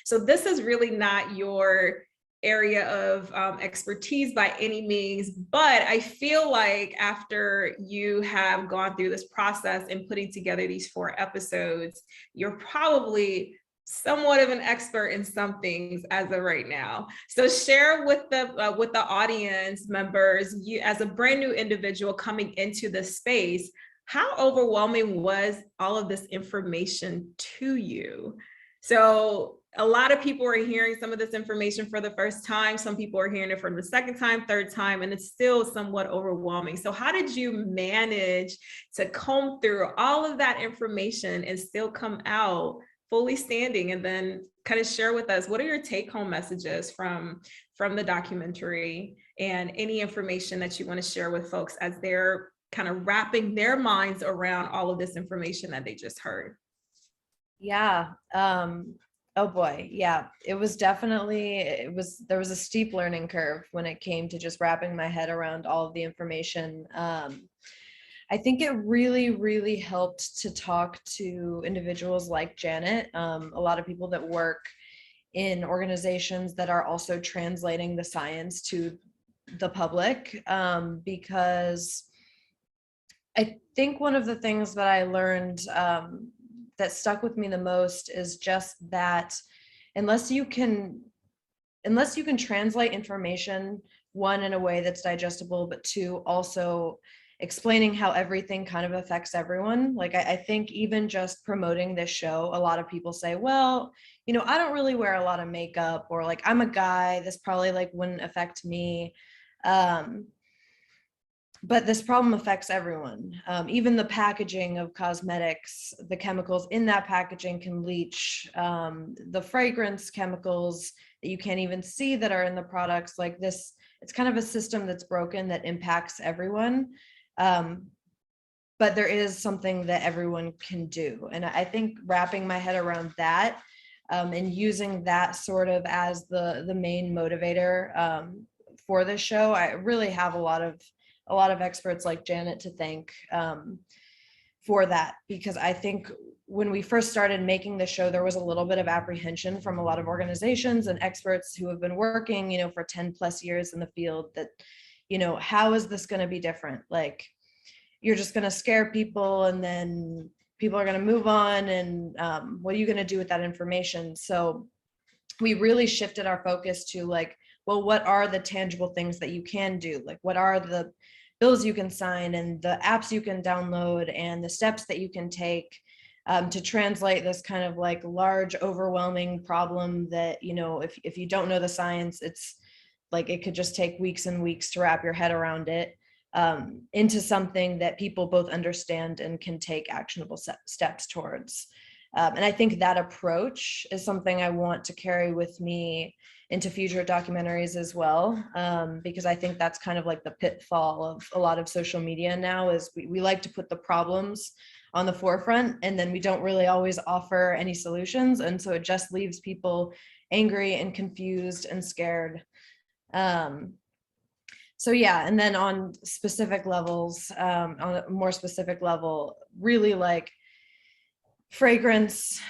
So this is really not your area of expertise by any means, but I feel like after you have gone through this process and putting together these 4 episodes, you're probably somewhat of an expert in some things as of right now. So share with the audience members, you as a brand new individual coming into this space, how overwhelming was all of this information to you? So a lot of people are hearing some of this information for the first time. Some people are hearing it for the second time, third time, and it's still somewhat overwhelming. So how did you manage to comb through all of that information and still come out fully standing, and then kind of share with us, what are your take-home messages from the documentary, and any information that you want to share with folks as they're kind of wrapping their minds around all of this information that they just heard? Yeah. Oh boy. Yeah. It was definitely, there was a steep learning curve when it came to just wrapping my head around all of the information. I think it really, really helped to talk to individuals like Janet, a lot of people that work in organizations that are also translating the science to the public, because I think one of the things that I learned that stuck with me the most is just that unless you can translate information, one, in a way that's digestible, but two, also explaining how everything kind of affects everyone. Like I think even just promoting this show, a lot of people say, well, you know, I don't really wear a lot of makeup, or like, I'm a guy, this probably like wouldn't affect me. But this problem affects everyone. Even the packaging of cosmetics, the chemicals in that packaging can leach. The fragrance chemicals that you can't even see that are in the products, like this, it's kind of a system that's broken that impacts everyone. But there is something that everyone can do. And I think wrapping my head around that, and using that sort of as the main motivator for the show, I really have a lot of experts like Janet to thank for that, because I think when we first started making the show, there was a little bit of apprehension from a lot of organizations and experts who have been working, you know, for 10 plus years in the field, that, you know, how is this going to be different? Like, you're just going to scare people and then people are going to move on, and what are you going to do with that information? So we really shifted our focus to like, well, what are the tangible things that you can do? Like, what are the bills you can sign and the apps you can download and the steps that you can take to translate this kind of like large, overwhelming problem that, you know, if you don't know the science, it's like, it could just take weeks and weeks to wrap your head around it, into something that people both understand and can take actionable steps towards. And I think that approach is something I want to carry with me into future documentaries as well, because I think that's kind of like the pitfall of a lot of social media now, is we like to put the problems on the forefront, and then we don't really always offer any solutions. And so it just leaves people angry and confused and scared. So yeah, and then on specific levels, on a more specific level, really like fragrance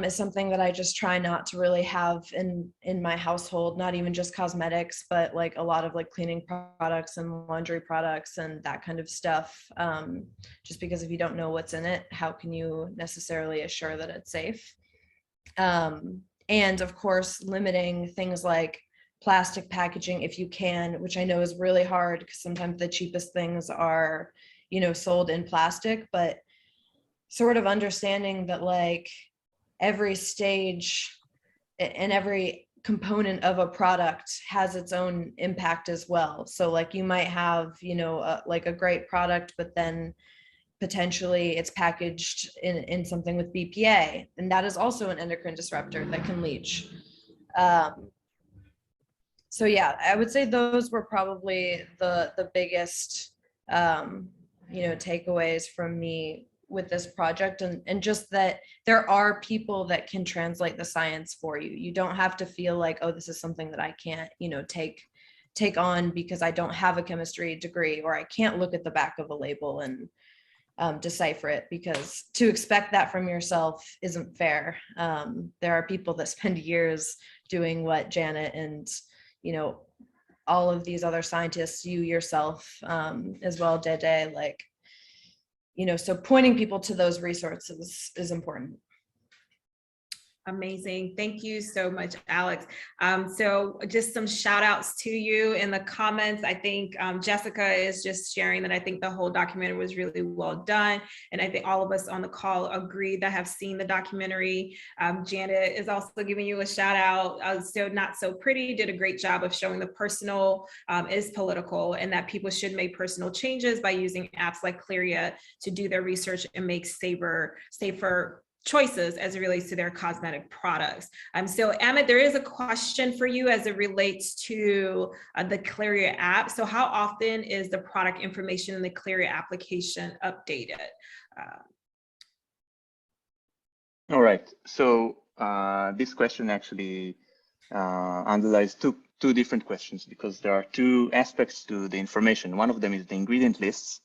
is something that I just try not to really have in my household, not even just cosmetics, but like a lot of like cleaning products and laundry products and that kind of stuff. Just because if you don't know what's in it, how can you necessarily assure that it's safe? And of course, limiting things like plastic packaging if you can, which I know is really hard because sometimes the cheapest things are, sold in plastic, but sort of understanding that like every stage and every component of a product has its own impact as well. So like you might have, like a great product, but then potentially it's packaged in something with BPA, and that is also an endocrine disruptor that can leach. So yeah, I would say those were probably the biggest takeaways from me with this project, and just that there are people that can translate the science for you. You don't have to feel like, oh, this is something that I can't take on because I don't have a chemistry degree, or I can't look at the back of a label and decipher it, because to expect that from yourself isn't fair. There are people that spend years doing what Janet and all of these other scientists, you yourself as well, Dede, like, so pointing people to those resources is important. Amazing. Thank you so much, Alex. So just some shout outs to you in the comments. I think Jessica is just sharing that I think the whole documentary was really well done. And I think all of us on the call agree that have seen the documentary. Janet is also giving you a shout out. So Not So Pretty did a great job of showing the personal is political, and that people should make personal changes by using apps like Clearya to do their research and make safer choices as it relates to their cosmetic products. So Amit, there is a question for you as it relates to the Clearya app. So how often is the product information in the Clearya application updated? All right, so this question actually underlies two different questions, because there are two aspects to the information. One of them is the ingredient lists,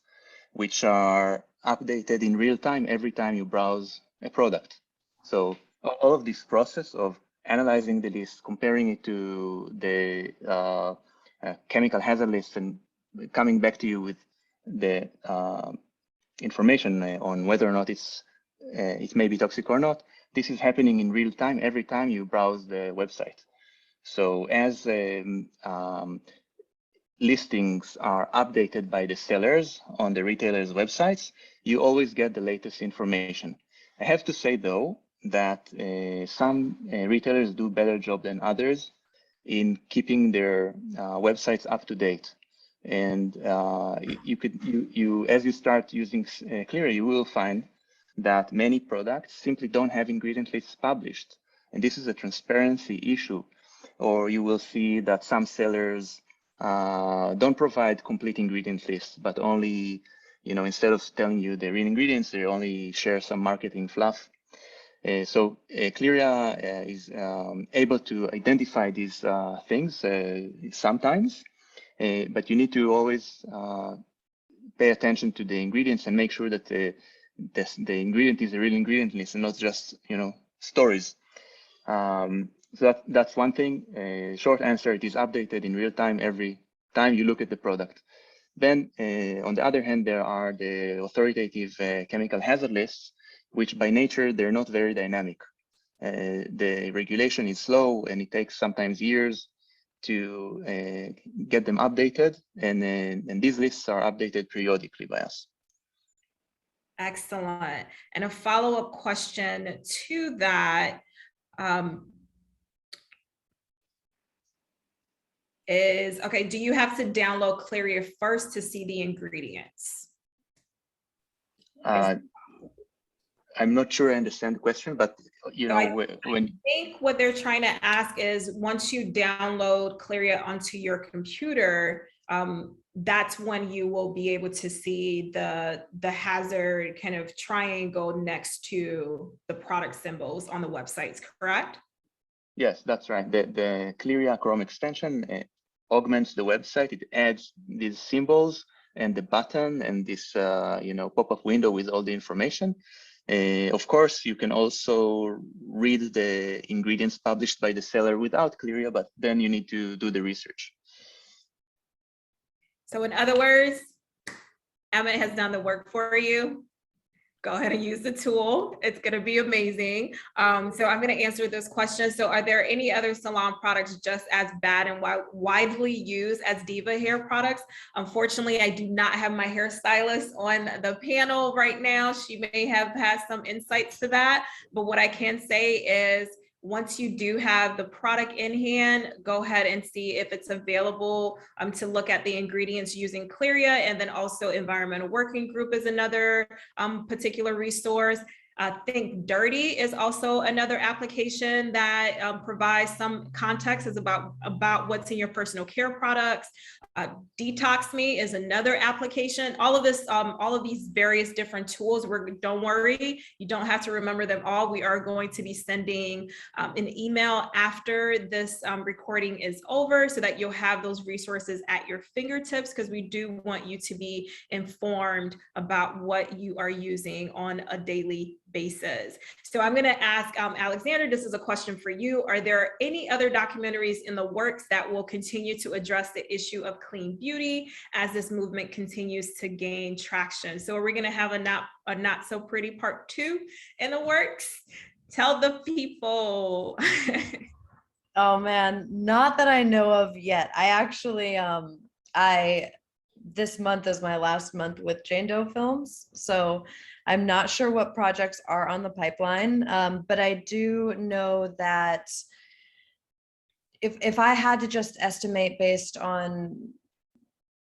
which are updated in real time every time you browse a product. So all of this process of analyzing the list, comparing it to the chemical hazard list, and coming back to you with the information on whether or not it may be toxic or not, this is happening in real time every time you browse the website. So as listings are updated by the sellers on the retailers' websites, you always get the latest information. I have to say, though, that some retailers do a better job than others in keeping their websites up to date. And as you start using Clearya, you will find that many products simply don't have ingredient lists published. And this is a transparency issue. Or you will see that some sellers don't provide complete ingredient lists, but only, instead of telling you the real ingredients, they only share some marketing fluff. So Clearya is able to identify these things sometimes, but you need to always pay attention to the ingredients and make sure that the ingredient is a real ingredient list and not just, stories. So that's one thing. Short answer, it is updated in real time every time you look at the product. Then on the other hand, there are the authoritative chemical hazard lists, which by nature, they're not very dynamic. The regulation is slow, and it takes sometimes years to get them updated. And these lists are updated periodically by us. Excellent. And a follow-up question to that, is, okay, do you have to download Clearya first to see the ingredients? I'm not sure I understand the question, but I think what they're trying to ask is, once you download Clearya onto your computer, that's when you will be able to see the hazard kind of triangle next to the product symbols on the websites, correct? Yes, that's right. The Clearya Chrome extension augments the website. It adds these symbols and the button and this pop-up window with all the information. Of course, you can also read the ingredients published by the seller without Clearya, but then you need to do the research. So in other words, Amit has done the work for you. Go ahead and use the tool. It's going to be amazing. So I'm going to answer this question. So are there any other salon products just as bad and widely used as Diva hair products? Unfortunately, I do not have my hairstylist on the panel right now. She may have had some insights to that, but what I can say is once you do have the product in hand, go ahead and see if it's available to look at the ingredients using Clearya, and then also Environmental Working Group is another particular resource. I think Dirty is also another application that provides some context is about what's in your personal care products. Detox Me is another application. All of this, all of these various different tools, don't worry, you don't have to remember them all. We are going to be sending an email after this recording is over so that you'll have those resources at your fingertips, because we do want you to be informed about what you are using on a daily basis. So I'm going to ask Alexandra, this is a question for you. Are there any other documentaries in the works that will continue to address the issue of clean beauty as this movement continues to gain traction? So are we going to have a not so pretty part 2 in the works? Tell the people. Oh man, not that I know of yet. I actually, this month is my last month with Jane Doe Films, so I'm not sure what projects are on the pipeline, but I do know that if I had to just estimate based on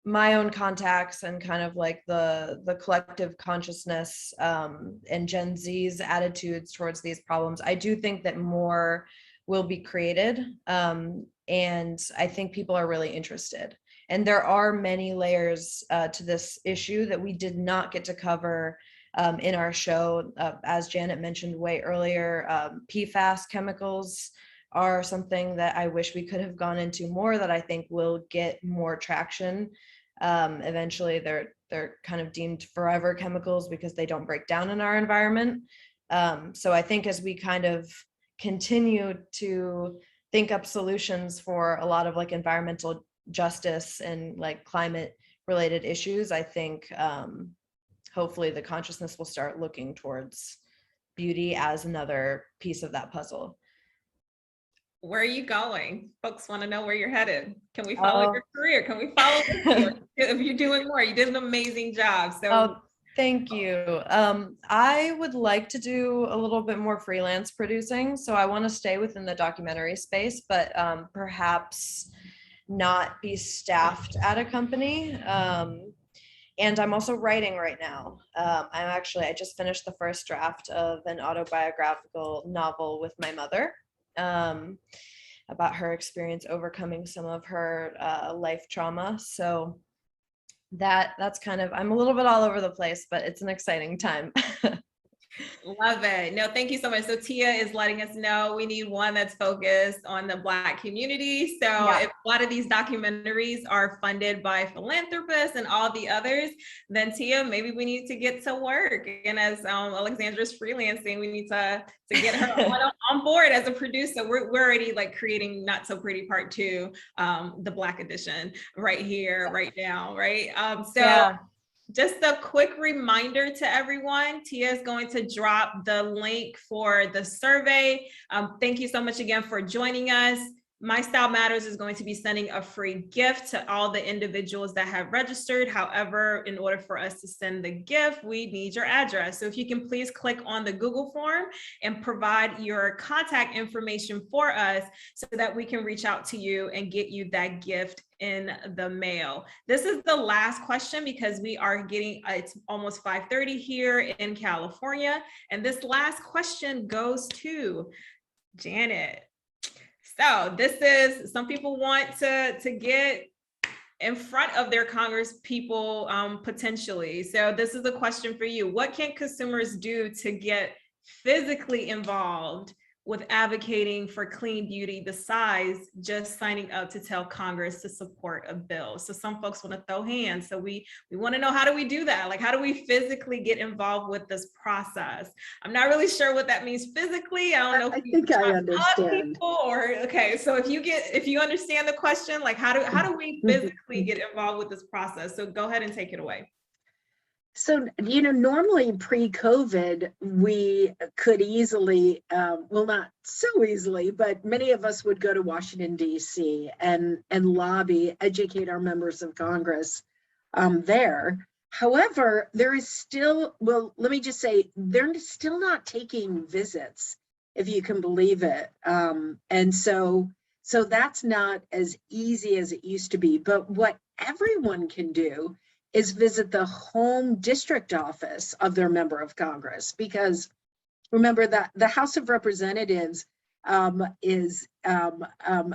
my own contacts and kind of like the collective consciousness and Gen Z's attitudes towards these problems, I do think that more will be created, and I think people are really interested. And there are many layers to this issue that we did not get to cover in our show. As Janet mentioned way earlier, PFAS chemicals are something that I wish we could have gone into more, that I think will get more traction. Eventually, they're kind of deemed forever chemicals because they don't break down in our environment. So I think as we kind of continue to think up solutions for a lot of like environmental justice and like climate related issues, I think hopefully the consciousness will start looking towards beauty as another piece of that puzzle. Where are you going? Folks want to know where you're headed. Can we follow your career? Can we follow you? If you're doing more, you did an amazing job. So thank you. I would like to do a little bit more freelance producing. So I want to stay within the documentary space, but perhaps not be staffed at a company. And I'm also writing right now. I just finished the first draft of an autobiographical novel with my mother, about her experience overcoming some of her life trauma. So that's kind of, I'm a little bit all over the place, but it's an exciting time. Love it. No, thank you so much. So Tia is letting us know we need one that's focused on the Black community. So yeah, if a lot of these documentaries are funded by philanthropists and all the others, then Tia, maybe we need to get to work. And as Alexandra's freelancing, we need to get her on board as a producer. We're already like creating Not So Pretty Part 2, the Black edition right here, right now, right? Yeah. Just a quick reminder to everyone, Tia is going to drop the link for the survey. Thank you so much again for joining us. My Style Matters is going to be sending a free gift to all the individuals that have registered. However, in order for us to send the gift, we need your address. So if you can please click on the Google form and provide your contact information for us so that we can reach out to you and get you that gift in the mail. This is the last question because we are getting, it's almost 5:30 here in California. And this last question goes to Janet. So this is, some people want to get in front of their Congress people potentially. So this is a question for you. What can consumers do to get physically involved with advocating for clean beauty besides just signing up to tell Congress to support a bill? So some folks want to throw hands. So we want to know, how do we do that? Like, how do we physically get involved with this process? I'm not really sure what that means physically. I don't know. I think I understand. Or okay, so if you understand the question, like how do we physically get involved with this process? So go ahead and take it away. So, normally pre-COVID, we could easily, well, not so easily, but many of us would go to Washington, D.C. and lobby, educate our members of Congress there. However, there is still, well, let me just say, they're still not taking visits, if you can believe it. And so that's not as easy as it used to be. But what everyone can do is visit the home district office of their member of Congress, because remember that the House of Representatives is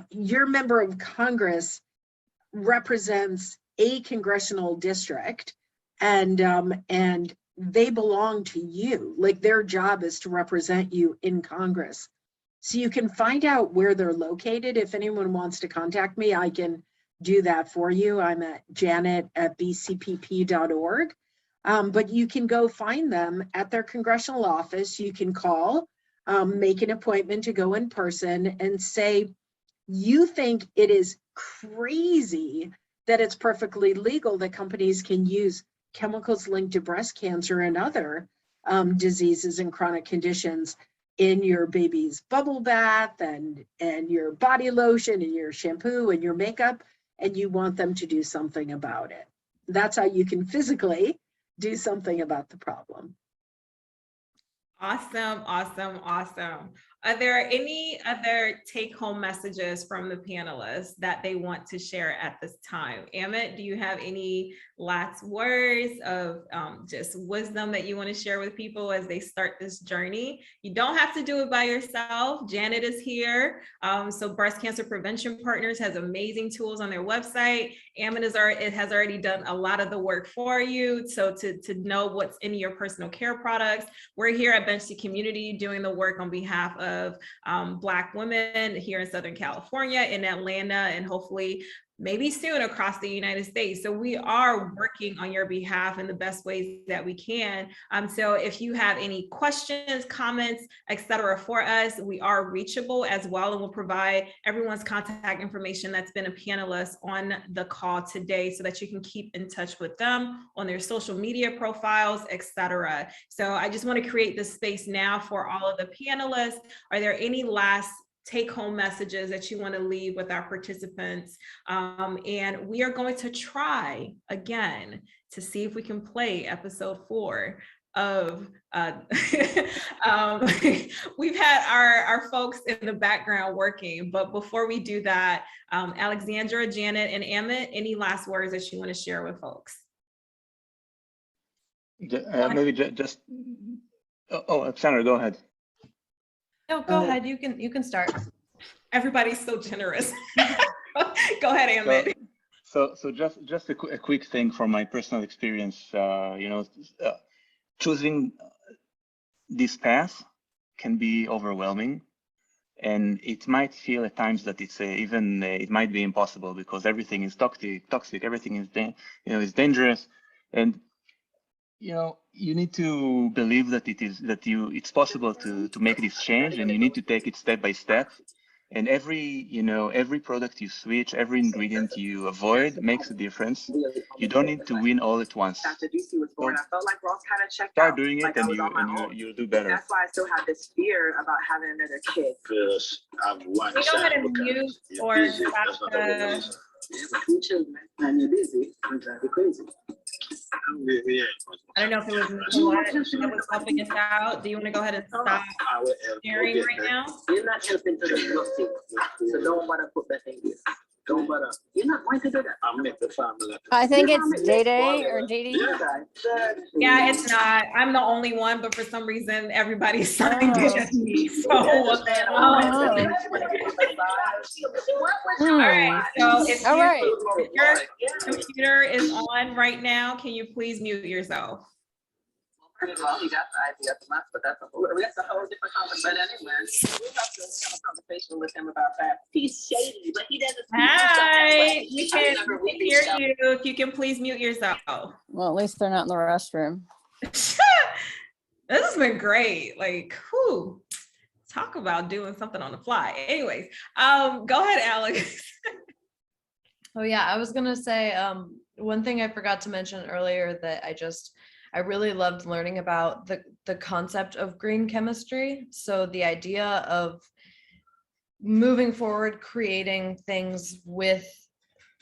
your member of Congress represents a congressional district, and they belong to you. Like, their job is to represent you in Congress. So you can find out where they're located. If anyone wants to contact me, I can do that for you. I'm at janet@bcpp.org. But you can go find them at their congressional office. You can call, make an appointment to go in person and say, you think it is crazy that it's perfectly legal that companies can use chemicals linked to breast cancer and other diseases and chronic conditions in your baby's bubble bath and your body lotion and your shampoo and your makeup, and you want them to do something about it. That's how you can physically do something about the problem. Awesome, awesome, awesome. Are there any other take-home messages from the panelists that they want to share at this time? Amit, do you have any last words of just wisdom that you want to share with people as they start this journey? You don't have to do it by yourself. Janet is here. So Breast Cancer Prevention Partners has amazing tools on their website. Amit has already done a lot of the work for you. So to know what's in your personal care products, we're here at Bench to Community doing the work on behalf of Black women here in Southern California, in Atlanta, and hopefully maybe soon across the United States. So we are working on your behalf in the best ways that we can. So if you have any questions, comments, etc. for us, we are reachable as well, and we'll provide everyone's contact information that's been a panelist on the call today so that you can keep in touch with them on their social media profiles, etc. So I just want to create this space now for all of the panelists. Are there any last take-home messages that you want to leave with our participants? And we are going to try again to see if we can play episode 4 of we've had our folks in the background working, but before we do that, Alexandra, Janet, and Amit, any last words that you want to share with folks? Maybe just Alexandra, go ahead. No, go ahead. You can start. Everybody's so generous. Go ahead, Amit. So just a quick thing from my personal experience. Choosing this path can be overwhelming, and it might feel at times that it's it might be impossible because everything is toxic, everything is is dangerous, and you need to believe that it's possible to make this change, and you need to take it step by step. And every product you switch, every ingredient you avoid makes a difference. You don't need to win all at once. So start doing it, and you'll do better. That's why I still have this fear about having another kid. Can you go ahead and mute or stop the... Two children, and you're busy, you're crazy. I don't know if it was that was helping us out. Do you want to go ahead and stop sharing right now? You're not helping to the nothing, so don't bother put that in here. Don't bother. You're not going to do that. I'll make the family. I think it's Dede or Dede. Yeah, it's not. I'm the only one, but for some reason, everybody signed it as me. So, all right. So if your computer is on right now, can you please mute yourself? Well, he got the idea of the month, but that's a whole different conversation. But anyway, we have to have a conversation with him about that. He's shady, but he doesn't. Hi, we can hear you. If you can please mute yourself. Well, at least they're not in the restroom. This has been great. Like, whew, talk about doing something on the fly. Anyways, go ahead, Alex. Oh yeah, I was gonna say one thing I forgot to mention earlier that I I really loved learning about the concept of green chemistry. So the idea of moving forward, creating things with,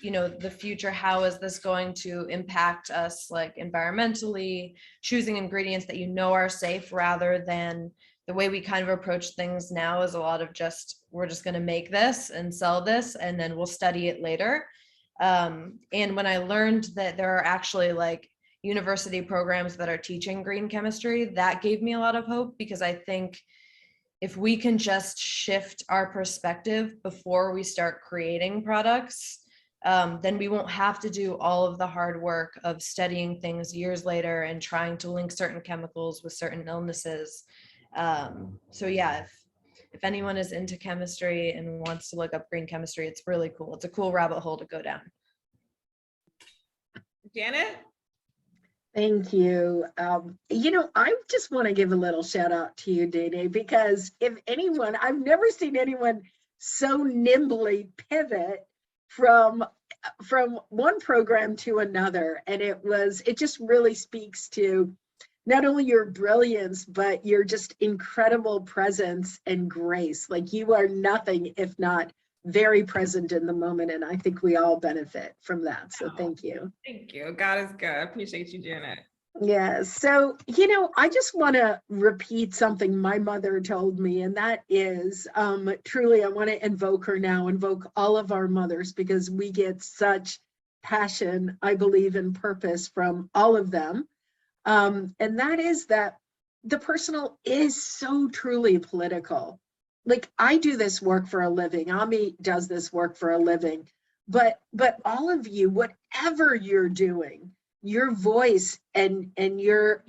you know, the future, how is this going to impact us, like environmentally, choosing ingredients that you know are safe, rather than the way we kind of approach things now is a lot of just, we're just going to make this and sell this and then we'll study it later. And when I learned that there are actually like university programs that are teaching green chemistry, that gave me a lot of hope, because I think if we can just shift our perspective before we start creating products, then we won't have to do all of the hard work of studying things years later and trying to link certain chemicals with certain illnesses. So yeah, if anyone is into chemistry and wants to look up green chemistry, it's really cool. It's a cool rabbit hole to go down. Janet? Thank you. You know, I just want to give a little shout out to you, Dede, because if anyone, I've never seen anyone so nimbly pivot from one program to another. And it just really speaks to not only your brilliance, but your just incredible presence and grace. Like, you are nothing if not very present in the moment. And I think we all benefit from that. So thank you. Thank you. God is good. I appreciate you, Janet. Yeah. So, you know, I just want to repeat something my mother told me, and that is truly, I want to invoke her now, invoke all of our mothers, because we get such passion, I believe, and purpose from all of them. And that is that the personal is so truly political. Like, I do this work for a living. Amit does this work for a living. But all of you, whatever you're doing, your voice and your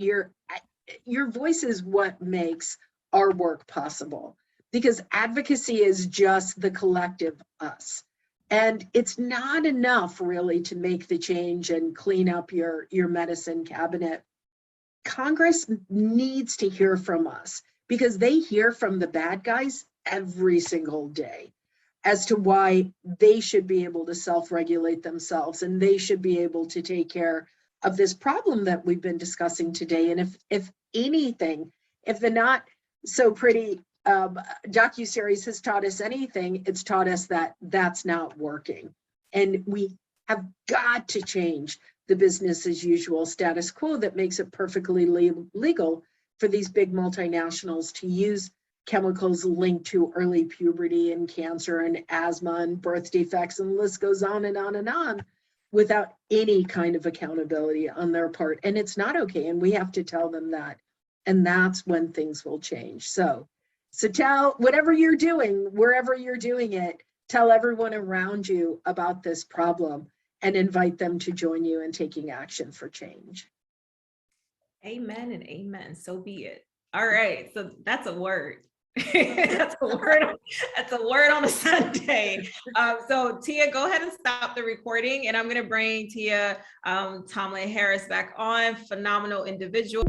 voice is what makes our work possible. Because advocacy is just the collective us. And it's not enough really to make the change and clean up your medicine cabinet. Congress needs to hear from us, because they hear from the bad guys every single day as to why they should be able to self-regulate themselves, and they should be able to take care of this problem that we've been discussing today. And if anything, if the not so pretty docuseries has taught us anything, it's taught us that that's not working. And we have got to change the business as usual status quo that makes it perfectly legal for these big multinationals to use chemicals linked to early puberty and cancer and asthma and birth defects, and the list goes on and on and on, without any kind of accountability on their part. And it's not okay, and we have to tell them that. And that's when things will change. So tell, whatever you're doing, wherever you're doing it, tell everyone around you about this problem and invite them to join you in taking action for change. Amen and amen. So be it. All right. So that's a word. That's a word. That's a word on a Sunday. So Tia, go ahead and stop the recording, and I'm going to bring Tia Tomlin Harris back on. Phenomenal individual.